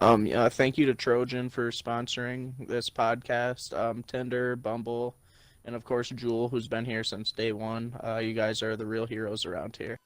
Yeah, thank you to Trojan for sponsoring this podcast. Tinder, Bumble, and of course Jewel, who's been here since day one. You guys are the real heroes around here.